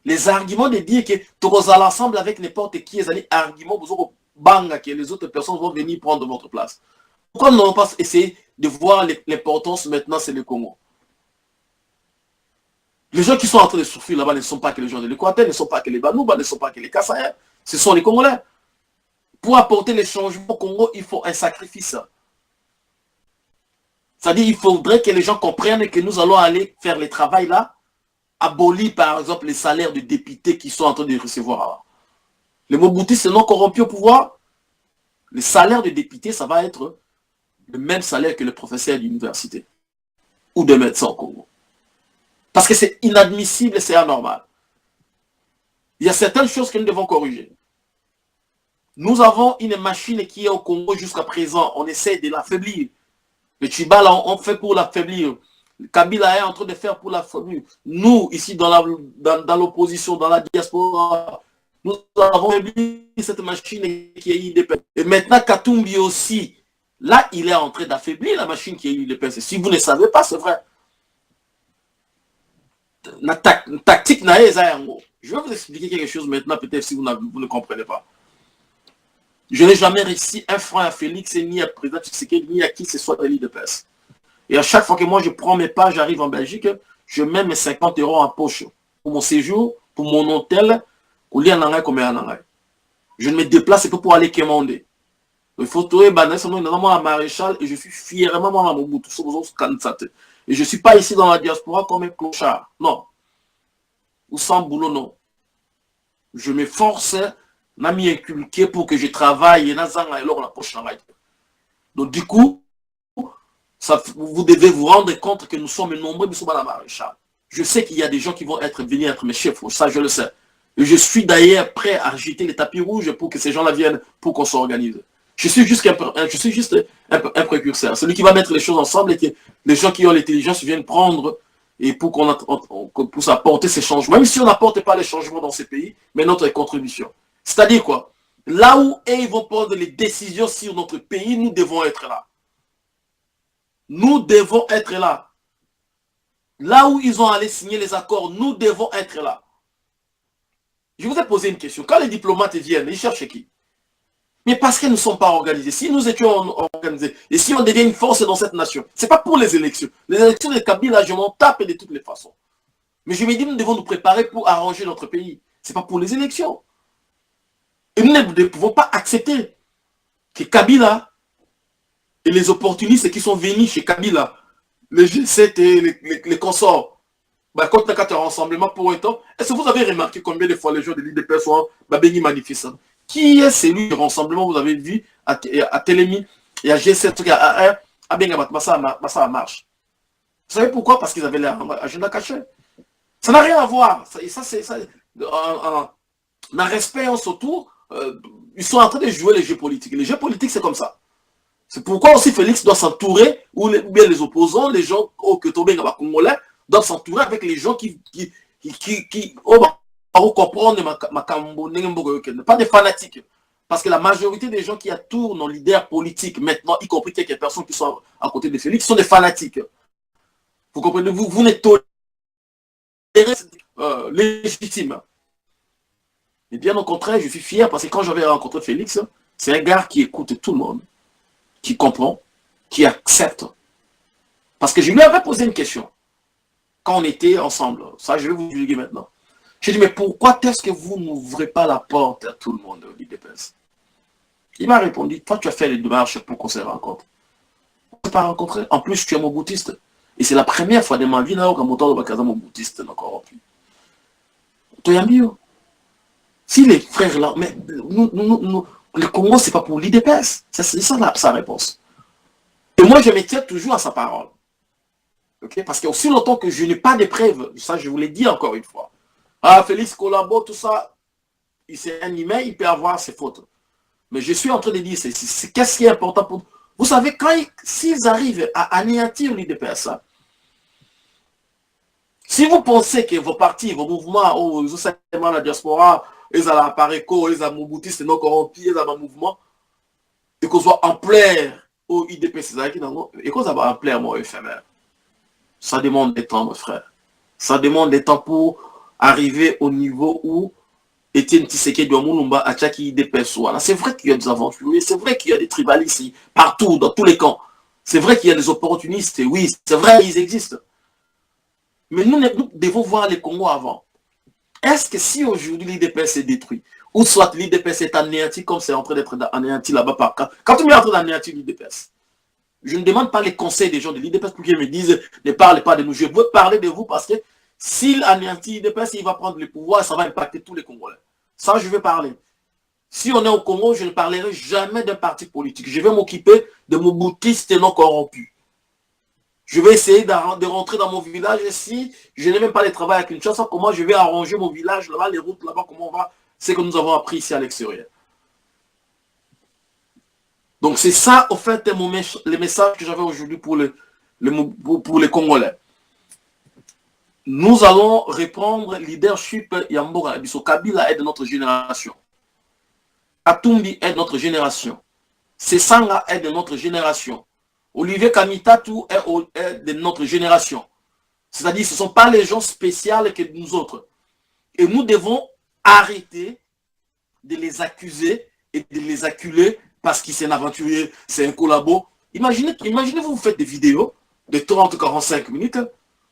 Les arguments de dire que tu vas ensemble avec n'importe qui, les arguments, que les autres personnes vont venir prendre votre place. Pourquoi nous n'avons pas essayé de voir l'importance maintenant, c'est le Congo. Les gens qui sont en train de souffrir là-bas ne sont pas que les gens de l'Équateur, ne sont pas que les Banouba, ne sont pas que les Kassaïens. Ce sont les Congolais. Pour apporter les changements au Congo, il faut un sacrifice. C'est-à-dire qu'il faudrait que les gens comprennent que nous allons aller faire le travail là, abolir par exemple les salaires de députés qui sont en train de recevoir. Les Mobutistes non corrompus au pouvoir, les salaires de députés, ça va être le même salaire que le professeur d'université ou de médecin au Congo. Parce que c'est inadmissible et c'est anormal. Il y a certaines choses que nous devons corriger. Nous avons une machine qui est au Congo jusqu'à présent. On essaie de l'affaiblir. Le Tchibala, on fait pour l'affaiblir. Kabila est en train de faire pour l'affaiblir. Nous, ici, dans l'opposition, dans la diaspora, nous avons affaibli cette machine qui est IDPS. Et maintenant, Katumbi aussi, là, il est en train d'affaiblir la machine qui est IDPS. Si vous ne savez pas, c'est vrai. La tactique je vais vous expliquer quelque chose maintenant, peut-être si vous ne comprenez pas. Je n'ai jamais réussi un franc à Félix, ni à président Tshisekedi, ni à qui que ce soit de l'IDPS. Et à chaque fois que moi je prends mes pas, j'arrive en Belgique, je mets mes 50 € en poche pour mon séjour, pour mon hôtel, je ne me déplace que pour aller commander. Il faut trouver un maréchal et je suis fièrement à Mobutu. Et je ne suis pas ici dans la diaspora comme un clochard. Non. Ou sans boulot, non. Je m'efforce n'a mis inculqué pour que je travaille et n'a alors la poche. Donc du coup, ça, vous devez vous rendre compte que nous sommes nombreux, nous sommes à la maréchal. Je sais qu'il y a des gens qui vont venir être mes chefs, ça je le sais. Et je suis d'ailleurs prêt à agiter les tapis rouges pour que ces gens-là viennent, pour qu'on s'organise. Je suis juste un précurseur, celui qui va mettre les choses ensemble et que les gens qui ont l'intelligence viennent prendre et pour qu'on puisse apporter ces changements. Même si on n'apporte pas les changements dans ces pays, mais notre contribution. C'est-à-dire quoi? Là où ils vont prendre les décisions sur notre pays, nous devons être là. Nous devons être là. Là où ils ont allé signer les accords, nous devons être là. Je vous ai posé une question. Quand les diplomates viennent, ils cherchent qui? Mais parce qu'ils ne sont pas organisés. Si nous étions organisés, et si on devient une force dans cette nation, ce n'est pas pour les élections. Les élections de Kabila, je m'en tape de toutes les façons. Mais je me dis, nous devons nous préparer pour arranger notre pays. Ce n'est pas pour les élections. Et nous ne pouvons pas accepter que Kabila et les opportunistes qui sont venus chez Kabila, les G7 et les consorts, quand il y a un rassemblement pour autant, est-ce que vous avez remarqué combien de fois les gens de l'IDPS sont manifestants? Qui est celui du rassemblement vous avez vu à Télémi et à G7 à Bengabat, Massa marche? Vous savez pourquoi? Parce qu'ils avaient l'agenda caché. Ça n'a rien à voir. Ça, c'est un respect autour. Ils sont en train de jouer les jeux politiques. Les jeux politiques, c'est comme ça. C'est pourquoi aussi Félix doit s'entourer, ou bien les opposants, les gens que Tobé Congolais, doivent s'entourer avec les gens qui comprendre pas des fanatiques. Parce que la majorité des gens qui entourent nos leaders politiques maintenant, y compris quelques personnes qui sont à côté de Félix, sont des fanatiques. Vous comprenez? Vous n'êtes tolérés légitime. Et bien au contraire, je suis fier parce que quand j'avais rencontré Félix, c'est un gars qui écoute tout le monde, qui comprend, qui accepte. Parce que je lui avais posé une question quand on était ensemble. Ça, je vais vous divulguer maintenant. J'ai dit, mais pourquoi est-ce que vous n'ouvrez pas la porte à tout le monde au l'IDPS? Il m'a répondu, toi, tu as fait les démarches pour qu'on se rencontre. On ne s'est pas rencontré. En plus, tu es moboutiste. Et c'est la première fois de ma vie, là, où je suis moboutiste. Si les frères là, mais le Congo, c'est pas pour l'IDPS. C'est ça sa réponse. Et moi, je me tiens toujours à sa parole. Okay? Parce que aussi longtemps que je n'ai pas de preuves, ça je vous l'ai dit encore une fois. Ah, Félix collabore, tout ça, c'est un email, il peut avoir ses fautes. Mais je suis en train de dire, qu'est-ce qui est important pour... Vous savez, s'ils arrivent à anéantir l'IDPS, si vous pensez que vos partis, vos mouvements, vous savez, la diaspora, ils ont l'appareco, ils ont Mobutistes non corrompus, ils ont un mouvement, et qu'on soit en plein au IDPS, et qu'on soit en plein au éphémère. Ça demande des temps, mon frère. Ça demande des temps pour arriver au niveau où Etienne Tshisekedi Mulumba a Tchaki IDPS. C'est vrai qu'il y a des aventuriers, c'est vrai qu'il y a des tribalistes partout, dans tous les camps. C'est vrai qu'il y a des opportunistes, oui, c'est vrai, ils existent. Mais nous devons voir les Congo avant. Est-ce que si aujourd'hui l'IDPS est détruit, ou soit l'IDPS est anéanti comme c'est en train d'être anéanti là-bas par quand on est en train d'anéantir l'IDPS, je ne demande pas les conseils des gens de l'IDPS pour qu'ils me disent ne parlez pas de nous. Je veux parler de vous parce que s'il anéantit l'IDPS, il va prendre le pouvoir et ça va impacter tous les Congolais. Ça, je veux parler. Si on est au Congo, je ne parlerai jamais d'un parti politique. Je vais m'occuper de mon boutiste non corrompu. Je vais essayer de rentrer dans mon village et si je n'ai même pas de travail avec une chose, comment je vais arranger mon village là-bas, les routes là-bas, comment on va, c'est que nous avons appris ici à l'extérieur. Donc c'est ça, au fait, les messages que j'avais aujourd'hui pour les Congolais. Nous allons reprendre leadership Yambo Biso. Kabila est de notre génération. Katumbi est de notre génération. Sesanga est de notre génération. Olivier Kamitatu est de notre génération. C'est-à-dire ce ne sont pas les gens spéciaux que nous autres. Et nous devons arrêter de les accuser et de les acculer parce qu'il s'est un aventurier, c'est un collabo. Imaginez, vous faites des vidéos de 30-45 minutes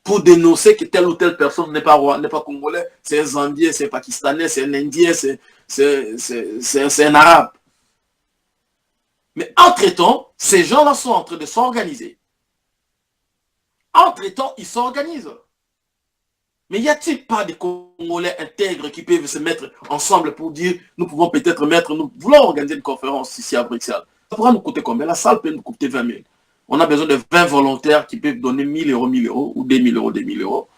pour dénoncer que telle ou telle personne n'est pas congolais, c'est un Zambien, c'est un Pakistanais, c'est un Indien, c'est un Arabe. Mais entre-temps, ces gens-là sont en train de s'organiser. Entre-temps, ils s'organisent. Mais y a-t-il pas des Congolais intègres qui peuvent se mettre ensemble pour dire, nous pouvons peut-être nous voulons organiser une conférence ici à Bruxelles. Ça pourra nous coûter combien? La salle peut nous coûter 20 000. On a besoin de 20 volontaires qui peuvent donner 1 000 euros, ou 2 000 euros,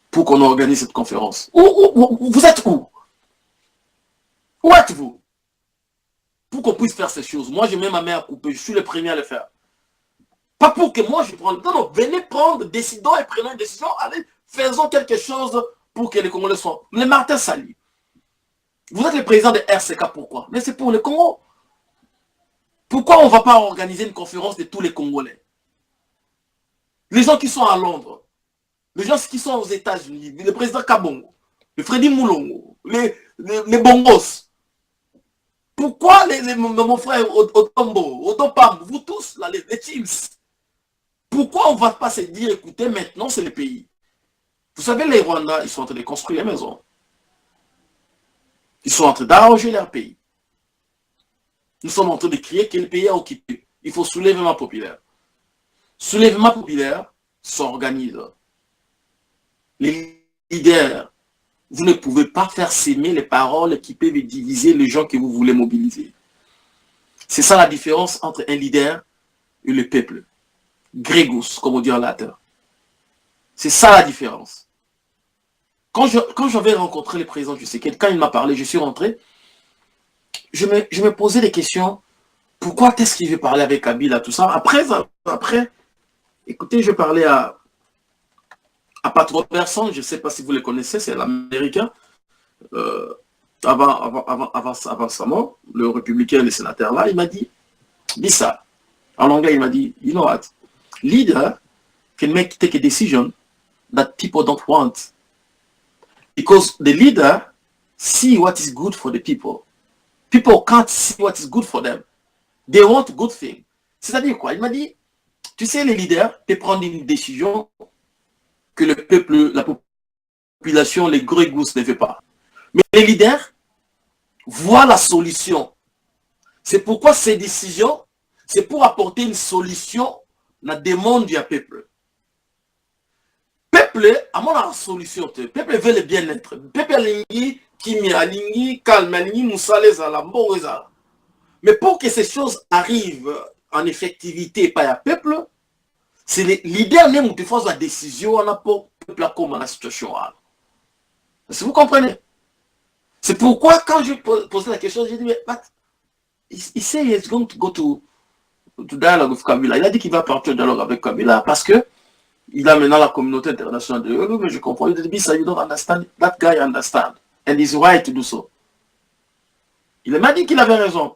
pour qu'on organise cette conférence. Vous êtes où? Où êtes-vous? Pour qu'on puisse faire ces choses. Moi, j'ai même ma main à couper. Je suis le premier à le faire. Pas pour que moi, je prenne. Non, non, venez prendre, décidons et prenons une décision. Allez, faisons quelque chose pour que les Congolais soient. Le Martin Sali. Vous êtes le président de RCK, pourquoi? Mais c'est pour le Congo. Pourquoi on ne va pas organiser une conférence de tous les Congolais? Les gens qui sont à Londres, les gens qui sont aux États-Unis, le président Kabongo, le Freddy Moulongo, les Bongos. Pourquoi mon frère Otombo, Otopam, vous tous, là, les teams, pourquoi on ne va pas se dire, écoutez, maintenant c'est le pays? Vous savez, les Rwandais, ils sont en train de construire les maisons. Ils sont en train d'arranger leur pays. Nous sommes en train de crier que le pays a occupé. Il faut soulèvement populaire. Soulèvement populaire s'organise. Les leaders, vous ne pouvez pas faire s'aimer les paroles qui peuvent diviser les gens que vous voulez mobiliser. C'est ça la différence entre un leader et le peuple. Grégus, comme on dit en latin. C'est ça la différence. Quand j'avais rencontré le président du Tshisekedi, quand il m'a parlé, je suis rentré, je me posais des questions. Pourquoi est-ce qu'il veut parler avec Kabila, tout ça? Après, écoutez, je parlais à Pat Robertson, je ne sais pas si vous le connaissez, c'est l'Américain. Avant sa mort, le républicain, le sénateur là, il m'a dit ça. En anglais, il m'a dit, you know what? Leader can take a decision that people don't want. Because the leader see what is good for the people. People can't see what is good for them. They want good things. C'est-à-dire quoi? Il m'a dit, tu sais, les leaders peuvent prendre une décision que le peuple, la population, les Grégous ne veulent pas. Mais les leaders voient la solution. C'est pourquoi ces décisions, c'est pour apporter une solution à la demande du peuple. Peuple, à mon solution, peuple veut le bien-être. Peuple alingi, kimi alingi, calme alingi, moussales à la mboreza. Mais pour que ces choses arrivent en effectivité par le peuple, c'est les leaders même qui font la décision on a pour le peuple comme la situation. Est-ce que vous comprenez? C'est pourquoi quand je posais la question, j'ai dit, mais il sait he's going to go to dialogue with Kabila. Il a dit qu'il va partir au dialogue avec Kabila parce que il a maintenant la communauté internationale de l'ONU, mais je comprends. Il dit, ça, you don't understand. That guy understand. And he's right to do so. Il m'a dit qu'il avait raison.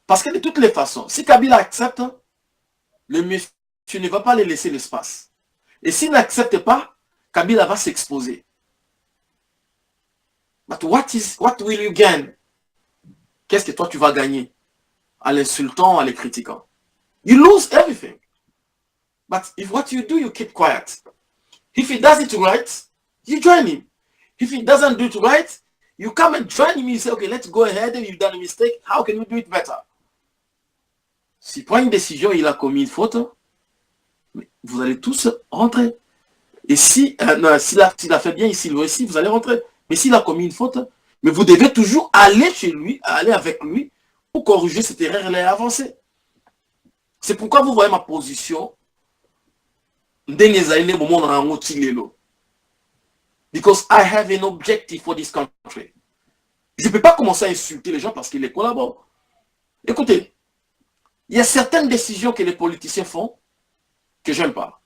Parce que de toutes les façons, si Kabila accepte, le monsieur ne va pas les laisser l'espace. Et s'il n'accepte pas, Kabila va s'exposer. But what will you gain? Qu'est-ce que toi tu vas gagner? En l'insultant, en les critiquant. You lose everything. But if what you do, you keep quiet. If he does it right, you join him. If he doesn't do it right, you come and join him. You say, okay, let's go ahead. You've done a mistake. How can we do it better? S'il prend une décision, il a commis une faute, vous allez tous rentrer. Et si, s'il a fait bien, s'il aussi, vous allez rentrer. Mais s'il a commis une faute, mais vous devez toujours aller chez lui, aller avec lui, pour corriger cette erreur et avancer. C'est pourquoi vous voyez ma position. Because I have an objective for this country. Je ne peux pas commencer à insulter les gens parce qu'ils les collaborent. Écoutez, il y a certaines décisions que les politiciens font que j'aime pas.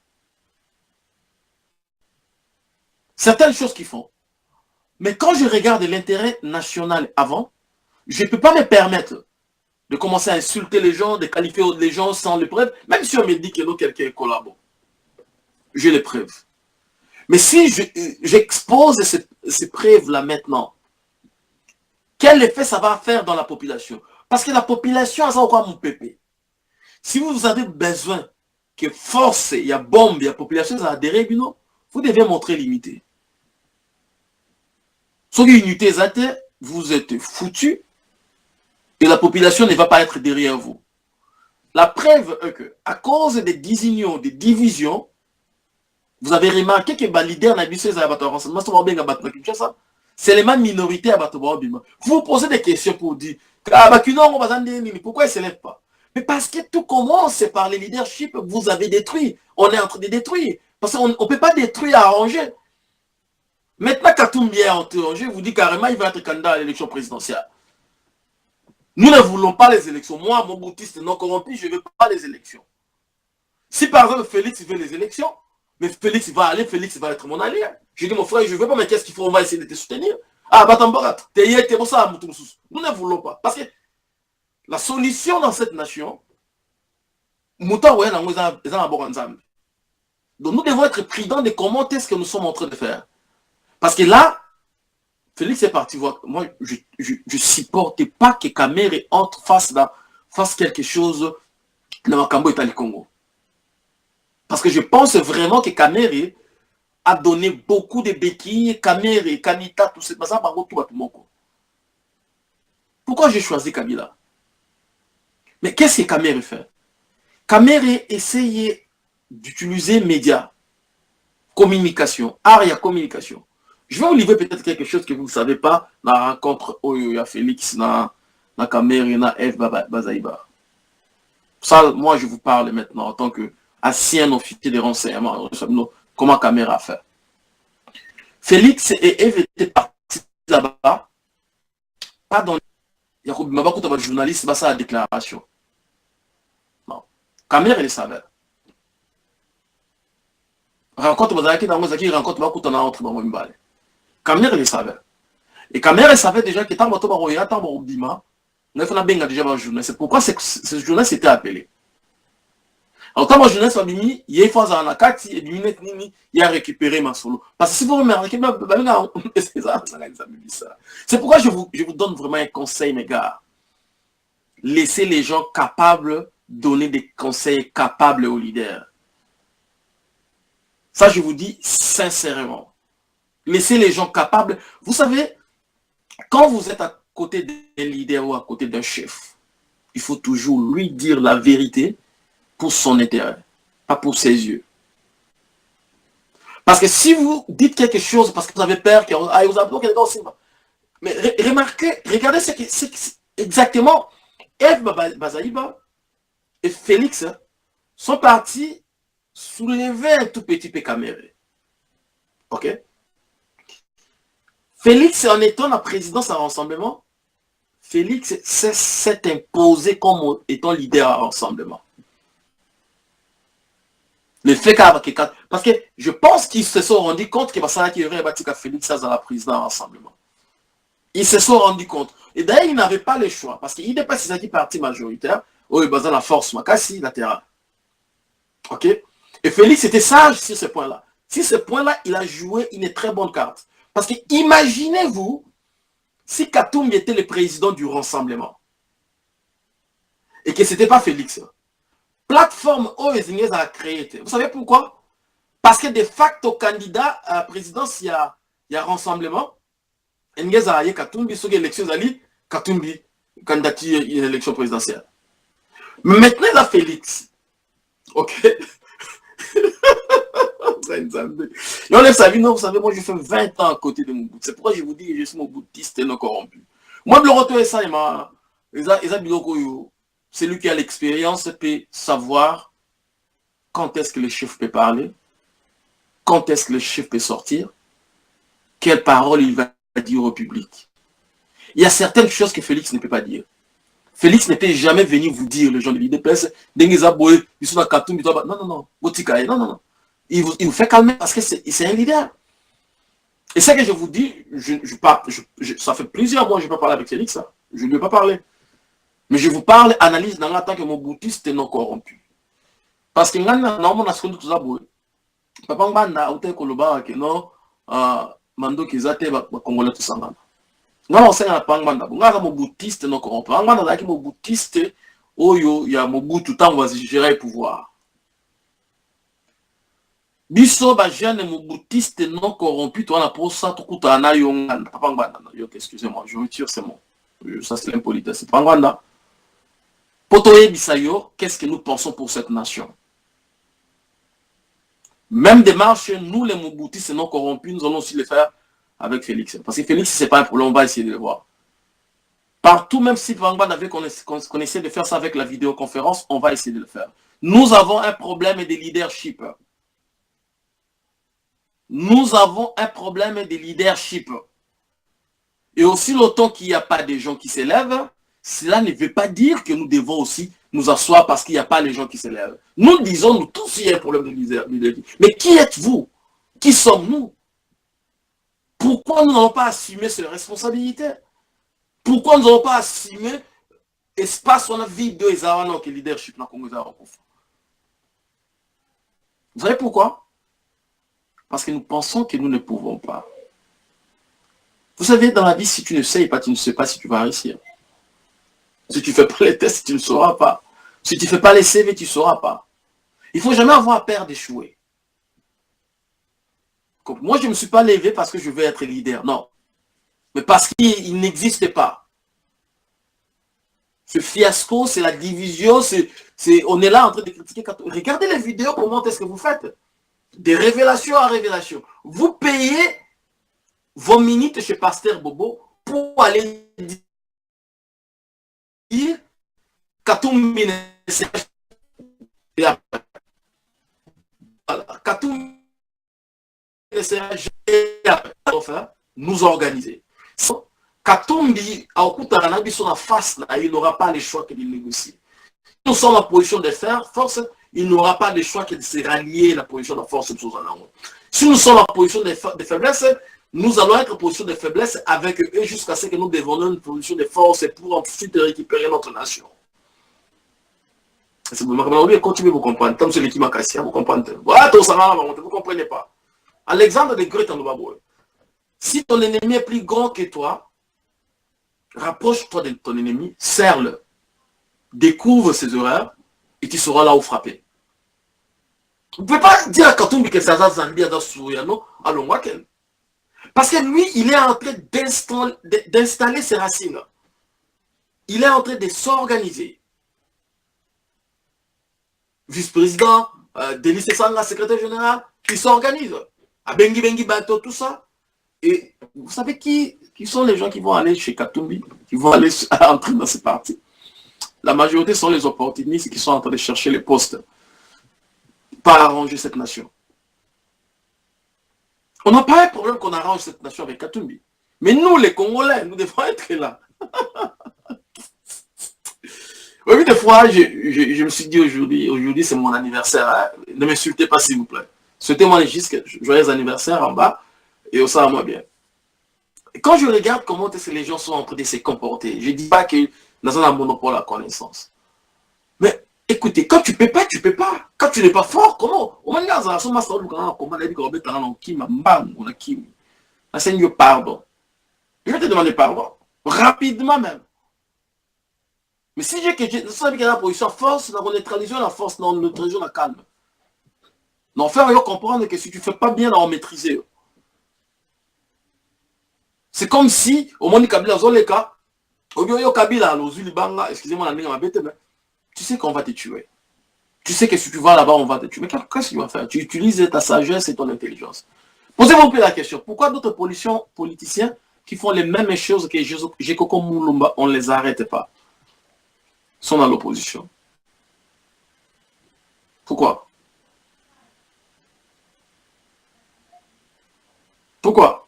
Certaines choses qu'ils font. Mais quand je regarde l'intérêt national avant, je ne peux pas me permettre de commencer à insulter les gens, de qualifier les gens sans les preuves, même si on me dit que quelqu'un collabore. J'ai les preuves. Mais si j'expose ces preuves-là maintenant, quel effet ça va faire dans la population? Parce que la population, ça va quoi mon pépé? Si vous avez besoin que force, il y a bombe, il y a population, ça va adhérer, vous devez montrer l'unité. Sans unité, vous êtes foutu et la population ne va pas être derrière vous. La preuve est que, à cause des désunions, des divisions, vous avez remarqué que les leaders n'ont pas c'est les mêmes minorités à Batoba. Vous posez des questions pour dire pourquoi ils ne se lèvent pas? Mais parce que tout commence par les leaderships que vous avez détruits. On est en train de détruire. Parce qu'on ne peut pas détruire à arranger. Maintenant, Katumbi est arrangé, vous dit carrément il va être candidat à l'élection présidentielle. Nous ne voulons pas les élections. Moi, mon boutiste non corrompu, je ne veux pas les élections. Si par exemple Félix veut les élections, mais Félix va aller, Félix va être mon allié. Je dis mon frère, je ne veux pas, mais qu'est-ce qu'il faut? On va essayer de te soutenir. Ah, Batamborat, nous ne voulons pas. Parce que la solution dans cette nation, donc nous devons être prudents de comment est-ce que nous sommes en train de faire. Parce que là, Félix est parti voir. Moi, je ne supporte pas que Kamere entre fasse quelque chose dans Makambo et Tali Congo. Parce que je pense vraiment que Kamere a donné beaucoup de béquilles. Kamere, Kanita, tout ça, pourquoi j'ai choisi Kabila? Mais qu'est-ce que Kamere fait? Kamere essayait d'utiliser médias, communication, art et communication. Je vais vous livrer peut-être quelque chose que vous ne savez pas dans la rencontre où il y a Félix, dans Kamere et dans F. Bazaïba. Ça, moi, je vous parle maintenant en tant qu'ancien officier de renseignement. Comment Kamere a fait. Félix et Eve étaient partis là-bas. Pas dans... Il y a un journaliste qui a la déclaration. Non. Kamere, il savait. Rencontre Bazaki dans Mozaki, rencontre Bakutana entre Bamoumbale. Kamere le savait. Et Kamere savait déjà que tant que Baroya, tant que Bima, on a déjà un journal. C'est pourquoi ce journal s'était appelé. Alors, quand mon journal s'est mis, il y a une fois dans la carte, il a récupéré ma solo. Parce que si vous remarquez, c'est pourquoi je vous donne vraiment un conseil, mes gars. Laissez les gens capables donner des conseils capables aux leaders. Ça, je vous dis sincèrement. Laissez les gens capables. Vous savez, quand vous êtes à côté d'un leader ou à côté d'un chef, il faut toujours lui dire la vérité pour son intérêt, pas pour ses yeux. Parce que si vous dites quelque chose parce que vous avez peur, mais remarquez, regardez ce que c'est exactement. F. Bazaïba et Félix sont partis soulever un tout petit peu Kamere. Ok? Félix, en étant la présidence à Rassemblement, Félix s'est imposé comme étant leader à Rassemblement. Le fait parce que je pense qu'ils se sont rendus compte que ça qui aurait battu Félix dans la présidence à Rassemblement. Ils se sont rendus compte. Et d'ailleurs, ils n'avaient pas le choix. Parce qu'il n'est pas si qui parti majoritaire. Oh, il dans la force Makassi latérale. Ok? Et Félix était sage sur ce point-là. Sur ce point-là, il a joué une très bonne carte. Parce que imaginez-vous si Katumbi était le président du Rassemblement. Et que ce n'était pas Félix. Plateforme OESINGES a créé. Vous savez pourquoi? Parce que de facto, candidat à la présidence, il y a rassemblement. Et nous avons Katumbi, sur l'élection, Katumbi, candidature à l'élection présidentielle. Maintenant, il a Félix. Ok. Et on lève sa vie, non, vous savez, moi, je fais 20 ans à côté de Mobutu. C'est pourquoi je vous dis que je suis Moboutiste et non corrompu. Moi, le retour est ça, c'est lui qui a l'expérience, peut savoir quand est-ce que le chef peut parler, quand est-ce que le chef peut sortir, quelles paroles il va dire au public. Il y a certaines choses que Félix ne peut pas dire. Félix ne peut jamais venir vous dire, les gens de l'IDPS, ils sont dans Katoum, non, non, non, non, non, non. Il vous fait calmer parce que c'est un leader. Et c'est que je vous dis, ça fait plusieurs mois que je ne peux pas parler avec Félix, hein. Je ne lui ai pas parlé. Mais je vous parle, analyse dans l'attaque que mon boutiste est non corrompu. Parce que normalement, on a ce qu'on dit tout ça. Papa, on a un koloba que non, mando kizate, congolais tout ça. Non, c'est un pangmanda. On a mon boutiste non corrompu. On a mon boutiste, il y a mon bout tout le temps, on va gérer le pouvoir. Biso ba jeune moboutiste non corrompu, toi la pour ça tout coup na yonga papa nganda. Excusez-moi, je retire ces mots. Ça c'est l'impolitesse. C'est pas nganda. Potoye bisayo, qu'est-ce que nous pensons pour cette nation? Même démarche, nous les moboutistes non corrompus, nous allons aussi le faire avec Félix. Parce que Félix, c'est pas un problème, on va essayer de le voir. Partout, même si Pangban avait qu'on essaie de faire ça avec la vidéoconférence, on va essayer de le faire. Nous avons un problème de leadership. Nous avons un problème de leadership. Et aussi longtemps qu'il n'y a pas de gens qui s'élèvent, cela ne veut pas dire que nous devons aussi nous asseoir parce qu'il n'y a pas les gens qui s'élèvent. Nous disons, nous tous, il y a un problème de leadership. Mais qui êtes-vous? Qui sommes-nous? Pourquoi nous n'avons pas assumé ces responsabilités? Pourquoi nous n'avons pas assumé l'espace où on a vidéo et le leadership dans le Congo? Vous savez pourquoi? Parce que nous pensons que nous ne pouvons pas. Vous savez, dans la vie, si tu ne sais pas, tu ne sais pas si tu vas réussir. Si tu ne fais pas les tests, tu ne sauras pas. Si tu ne fais pas les CV, tu ne sauras pas. Il ne faut jamais avoir peur d'échouer. Moi, je ne me suis pas levé parce que je veux être leader. Non. Mais parce qu'il n'existe pas. Ce fiasco, c'est la division. On est là en train de critiquer. Regardez les vidéos, comment est-ce que vous faites. De révélation à révélation. Vous payez vos minutes chez Pasteur Bobo pour aller dire Katoumbi nous organiser. Katumbi, il n'aura pas le choix que de négocier. Nous sommes en position de faire force, il n'aura pas le choix que de se rallier à la position de force. Si nous sommes en position de faiblesse, nous allons être en position de faiblesse avec eux jusqu'à ce que nous devenons une position de force pour ensuite récupérer notre nation. Continuez vous comprendre. Comme celui qui m'a cassé, vous comprenez. Voilà, vous ne comprenez pas. Alexandre de Grete en Lubaboué. Si ton ennemi est plus grand que toi, rapproche-toi de ton ennemi, serre-le, découvre ses erreurs et tu seras là où frapper. Vous ne pouvez pas dire à Katumbi que ça va dans Souriano à Longwaken. Parce que lui, il est en train d'installer ses racines. Il est en train de s'organiser. Vice-président, Denis Sessanga, secrétaire général, qui s'organise. À Bengi Bengi Bato, tout ça. Et vous savez qui sont les gens qui vont aller chez Katumbi, qui vont aller entrer dans ce parti? La majorité sont les opportunistes qui sont en train de chercher les postes pour arranger cette nation. On n'a pas un problème qu'on arrange cette nation avec Katumbi. Mais nous, les Congolais, nous devons être là. Oui, des fois, je me suis dit aujourd'hui c'est mon anniversaire. Hein. Ne m'insultez pas, s'il vous plaît. Souhaitez-moi juste joyeux anniversaire en bas et au ça, moi bien. Et quand je regarde comment est-ce que les gens sont en train de se comporter, je ne dis pas que nous avons un monopole à la connaissance. Mais écoutez, quand tu ne peux pas, tu ne peux pas. Quand tu n'es pas fort, comment? Pardon. Je vais te demander pardon. Rapidement même. Mais si j'ai que la position force, nous neutralisons la force, nous neutralisons la calme. Non, faire comprendre que si tu ne fais pas bien, on maîtriser. C'est comme si, au moins, Kabila, les cas, Kabila, excusez-moi, tu sais qu'on va te tuer. Tu sais que si tu vas là-bas, on va te tuer. Mais qu'est-ce que tu vas faire? Tu utilises ta sagesse et ton intelligence. Posez-vous un peu la question. Pourquoi d'autres politiciens qui font les mêmes choses que Jekoko Moulumba, on ne les arrête pas? Sont dans l'opposition. Pourquoi? Pourquoi?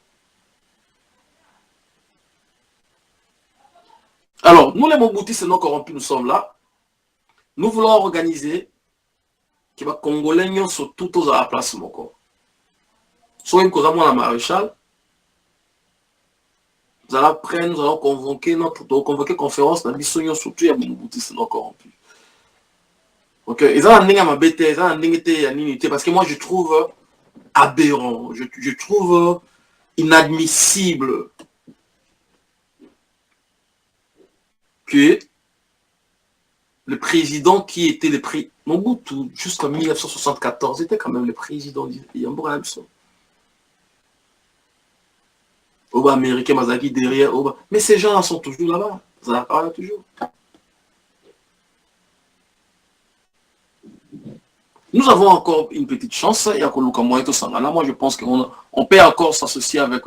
Alors, nous les Mobutistes non corrompus, nous sommes là. Nous voulons organiser que les Congolais sont tous à la place de mon corps. Soit une cause à moi, la maréchal, nous allons prendre, nous allons convoquer convoquer conférence dans l'issue surtout il y a des Mobutistes non corrompus. Ok, ils ont un bête, ils ont un unité parce que moi je trouve aberrant, je trouve inadmissible que le président qui était le président, Mobutu, jusqu'en 1974, était quand même le président du Yamboura. Oba américain, Mazaki derrière, Oba. Mais ces gens-là sont toujours là-bas. Ça parle toujours. Nous avons encore une petite chance. Il y a moi, je pense qu'on peut encore s'associer avec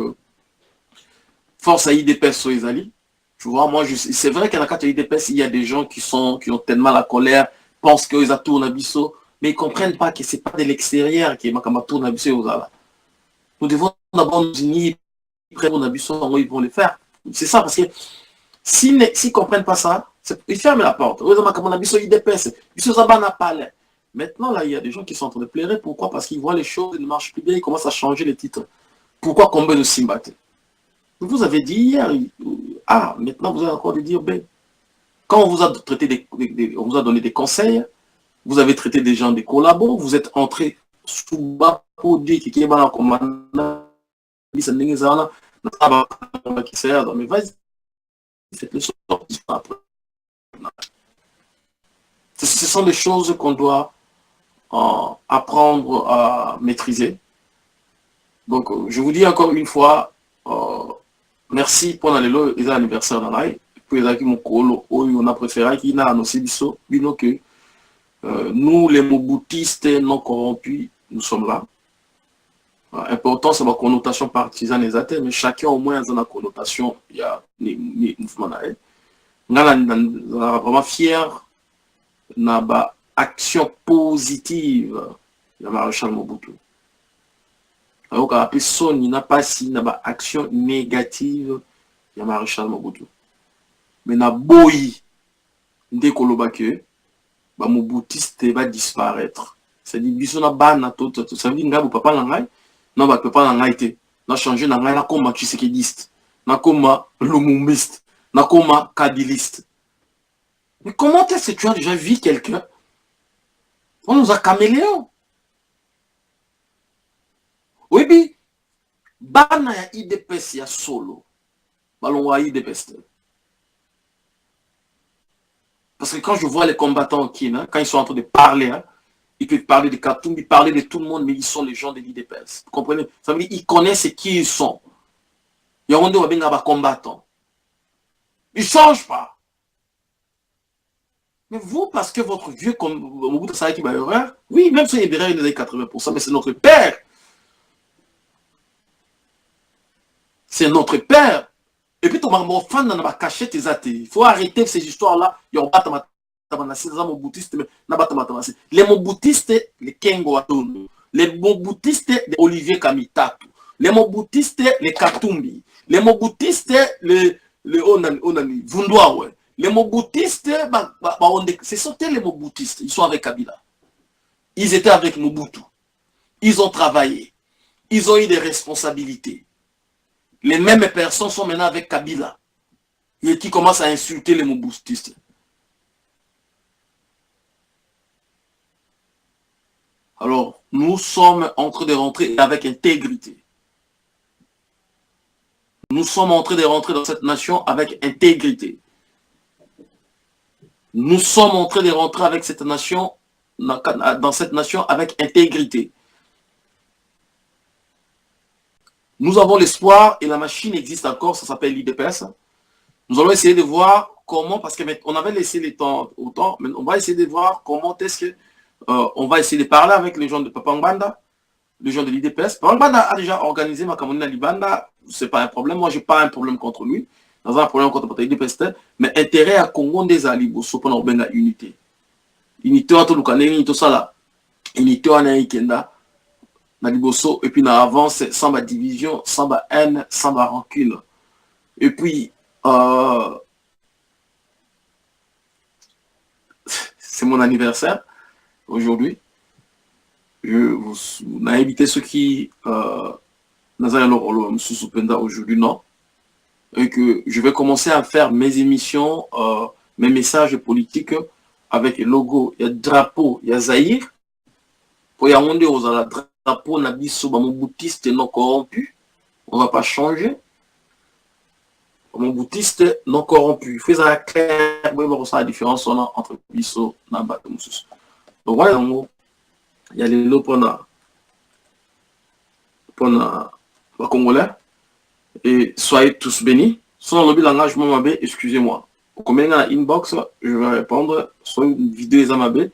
Force à IDPS Soezali. Tu vois, moi, c'est vrai qu'à la carte IDPS, il y a des gens qui ont tellement la colère, pensent qu'ils ont tourné à Bisso, mais ils ne comprennent pas que ce n'est pas de l'extérieur qui est tourné à Bisso. Nous devons d'abord nous unir, ils vont le faire. C'est ça, parce que s'ils ne comprennent pas ça, ils ferment la porte. Maintenant, là, il y a des gens qui sont en train de pleurer. Pourquoi? Parce qu'ils voient les choses ne marchent plus bien, ils commencent à changer les titres. Pourquoi combien de Simbate? Vous avez dit hier, A, maintenant vous avez encore de dire B. Quand on vous a traité on vous a donné des conseils, vous avez traité des gens des collabos, vous êtes entré sous bas pour dire qu'il y a un commandant, mais vas-y, faites-le sortir après. Ce sont des choses qu'on doit apprendre à maîtriser. Donc, je vous dis encore une fois, merci pour les anniversaires dans l'ail. Pour les acquis, on a préféré qu'il y ait un biso, que nous, les Mobutistes non corrompus, nous sommes là. Important, c'est ma connotation partisane et athées, mais chacun au moins a une connotation, il y a des mouvements. On est vraiment fiers d'une action positive de Maréchal Mobutu. Alors qu'à la personne, il n'a pas si une action négative de Maréchal Mobutu. Mais na boyi, dès qu'on le que Mobutiste va disparaître. C'est-à-dire, biso na ba na tout, ça veut dire nga papa na ngai, non ba papa na ngai te, na changer na ngai na koma tshisekediste, na koma lumumbiste, na koma kabiliste. Mais comment est-ce que tu as déjà vu quelqu'un? On nous a caméléons. Oui, bi, bana ya IDPS ya solo, balon wa IDPS. Parce que quand je vois les combattants qui, hein, quand ils sont en train de parler, hein, ils peuvent parler de Katumbi, parler de tout le monde, mais ils sont les gens de l'IDPS. Vous comprenez? Ça veut dire qu'ils connaissent qui ils sont. Il y a un combattant. Ils ne changent pas. Mais vous, parce que votre vieux, comme Mobutu Sahaki Bayorer, oui, même si il est derrière les 80%, mais c'est notre père. C'est notre père. Et puis, ton fan n'a pas caché tes athées. Il faut arrêter ces histoires-là. Les Mobutistes, les Kengo Atondo. Les Mobutistes, les Olivier Kamitatu. Les Mobutistes, les Katumbi. Les Mobutistes, les Onani, Vundwawe. Les Mobutistes, ce sont les Mobutistes. Ils sont avec Kabila. Ils étaient avec Mobutu. Ils ont travaillé. Ils ont eu des responsabilités. Les mêmes personnes sont maintenant avec Kabila et qui commencent à insulter les Mobutistes. Alors, nous sommes en train de rentrer avec intégrité. Nous sommes en train de rentrer dans cette nation avec intégrité. Nous sommes en train de rentrer avec cette nation, dans cette nation avec intégrité. Nous avons l'espoir et la machine existe encore, ça s'appelle l'IDPS. Nous allons essayer de voir comment, parce qu'on avait laissé les temps au temps, mais on va essayer de voir comment est-ce que on va essayer de parler avec les gens de Papa Ngbanda, les gens de l'IDPS. Papa Ngbanda a déjà organisé ma Cameroun à Libanda, c'est pas un problème. Moi, j'ai pas un problème contre lui. Dans un problème contre l'IDPS, mais intérêt à Congo des alibos, pour la unité. Unité entre le Canada, tout ça là. Unité en Ikenda, na liboso, et puis na avance sans ma division, sans ma haine, sans ma rancune. Et puis, c'est mon anniversaire aujourd'hui. Vous invité ceux qui aujourd'hui, non. Et que je vais commencer à faire mes émissions, mes messages politiques avec le logo. Il y a drapeau, il y a Zahir. Pour y aller aux drapeau, Nabiso, mon boutiste non corrompu. On ne va pas changer. Mon boutiste non corrompu. Faisant clair, vous voyez la différence entre Bisso et Nabat. Donc voilà, il y a les lots pour les Congolais. Et soyez tous bénis. Sans le langagement, excusez-moi. Comme il y a inbox, je vais répondre. Soit une vidéo des amabé,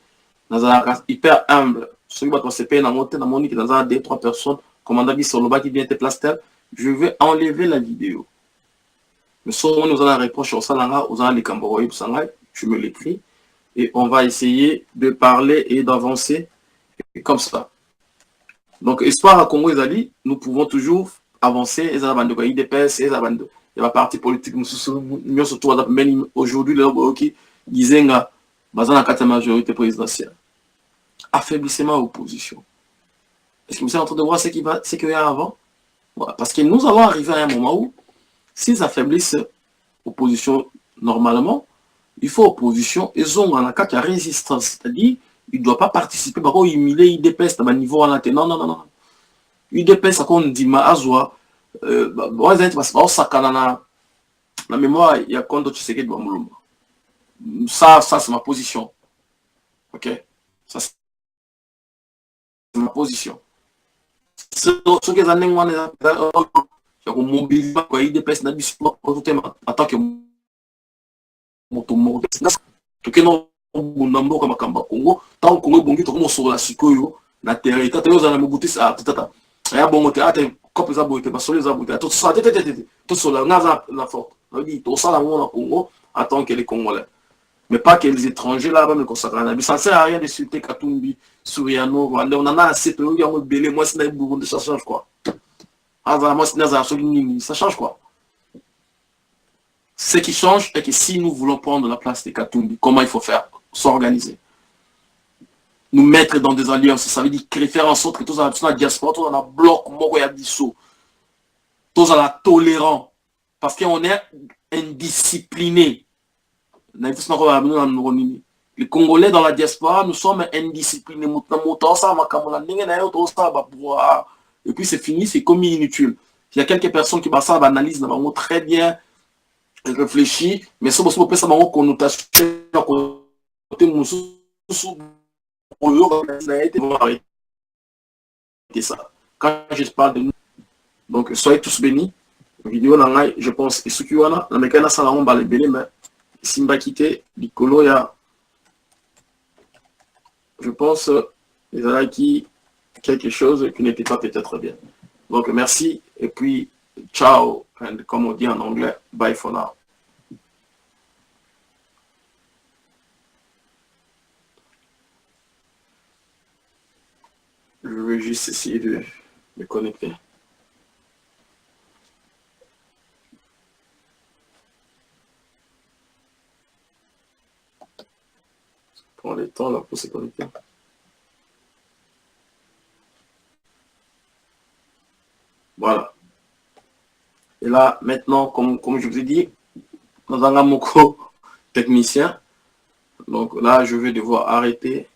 dans un hyper humble. Ceux qui se payent dans mon qui dans un des 3 personnes, commandant sur le bas qui vient te placer, je vais enlever la vidéo. Mais soit nous allons répondre sur ça, aux allons les Camboroïs, je me l'écris. Et on va essayer de parler et d'avancer comme ça. Donc, espoir à Congo Ezali, nous pouvons toujours avancer. Et ça va de IDPS, et ça va de la partie politique. Nous surtout aujourd'hui, qui disaient que la majorité présidentielle. Affaiblissement opposition. Est-ce que vous êtes en train de voir ce qu'il y a avant? Voilà. Parce que nous allons arriver à un moment où, s'ils affaiblissent opposition normalement, il faut opposition, ils ont un cas de résistance. C'est-à-dire, il ne doit pas participer, par contre, humilier, il dépasse à niveau à l'antenne. Non. Il dépasse à quoi on dit, ma azwa, la mémoire, il y a quand tu sais que ça, c'est ma position. Ok? Ça, c'est ma position. Ce que les années, il mobilise, il dépasse en tant que Congo, tant Congo bongi to ko so la sikoyo na terre tata yo za na mobuti sa tata ya bongo te ate kope za boite ba solo za boite to so to so la ngaza la forte on dit to ça la na Congo attend que les Congolais mais pas que les étrangers là même consacrés na ça sert à rien de citer Katumbi Suriano on en a assez peu il y a un belé moi c'est na Burundi ça change quoi moi c'est na ça change quoi. Ce qui change est que si nous voulons prendre la place des Katumbi, comment il faut faire? S'organiser. Nous mettre dans des alliances, ça veut dire faire en sorte que tous la diaspora, tous dans le bloc, tous dans la tolérant. Parce qu'on est indiscipliné. Les Congolais dans la diaspora, nous sommes indisciplinés. Et puis c'est fini, c'est comme inutile. Il y a quelques personnes qui analysent très bien, réfléchir, mais ça aussi peut ça avoir connotation côté ça. Quand je parle de nous, donc soyez tous bénis. Vidéo je pense et ceux qui ont la mécanique ça on va les bénir mais simba quitter Nicolo ya je pense les là qui quelque chose qui n'était pas peut-être bien. Donc merci et puis ciao, and comme on dit en anglais, bye for now. Je vais juste essayer de me connecter. Ça prend le temps là pour se connecter. Voilà. Et là, maintenant, comme je vous ai dit, dans un moko technicien, donc là, je vais devoir arrêter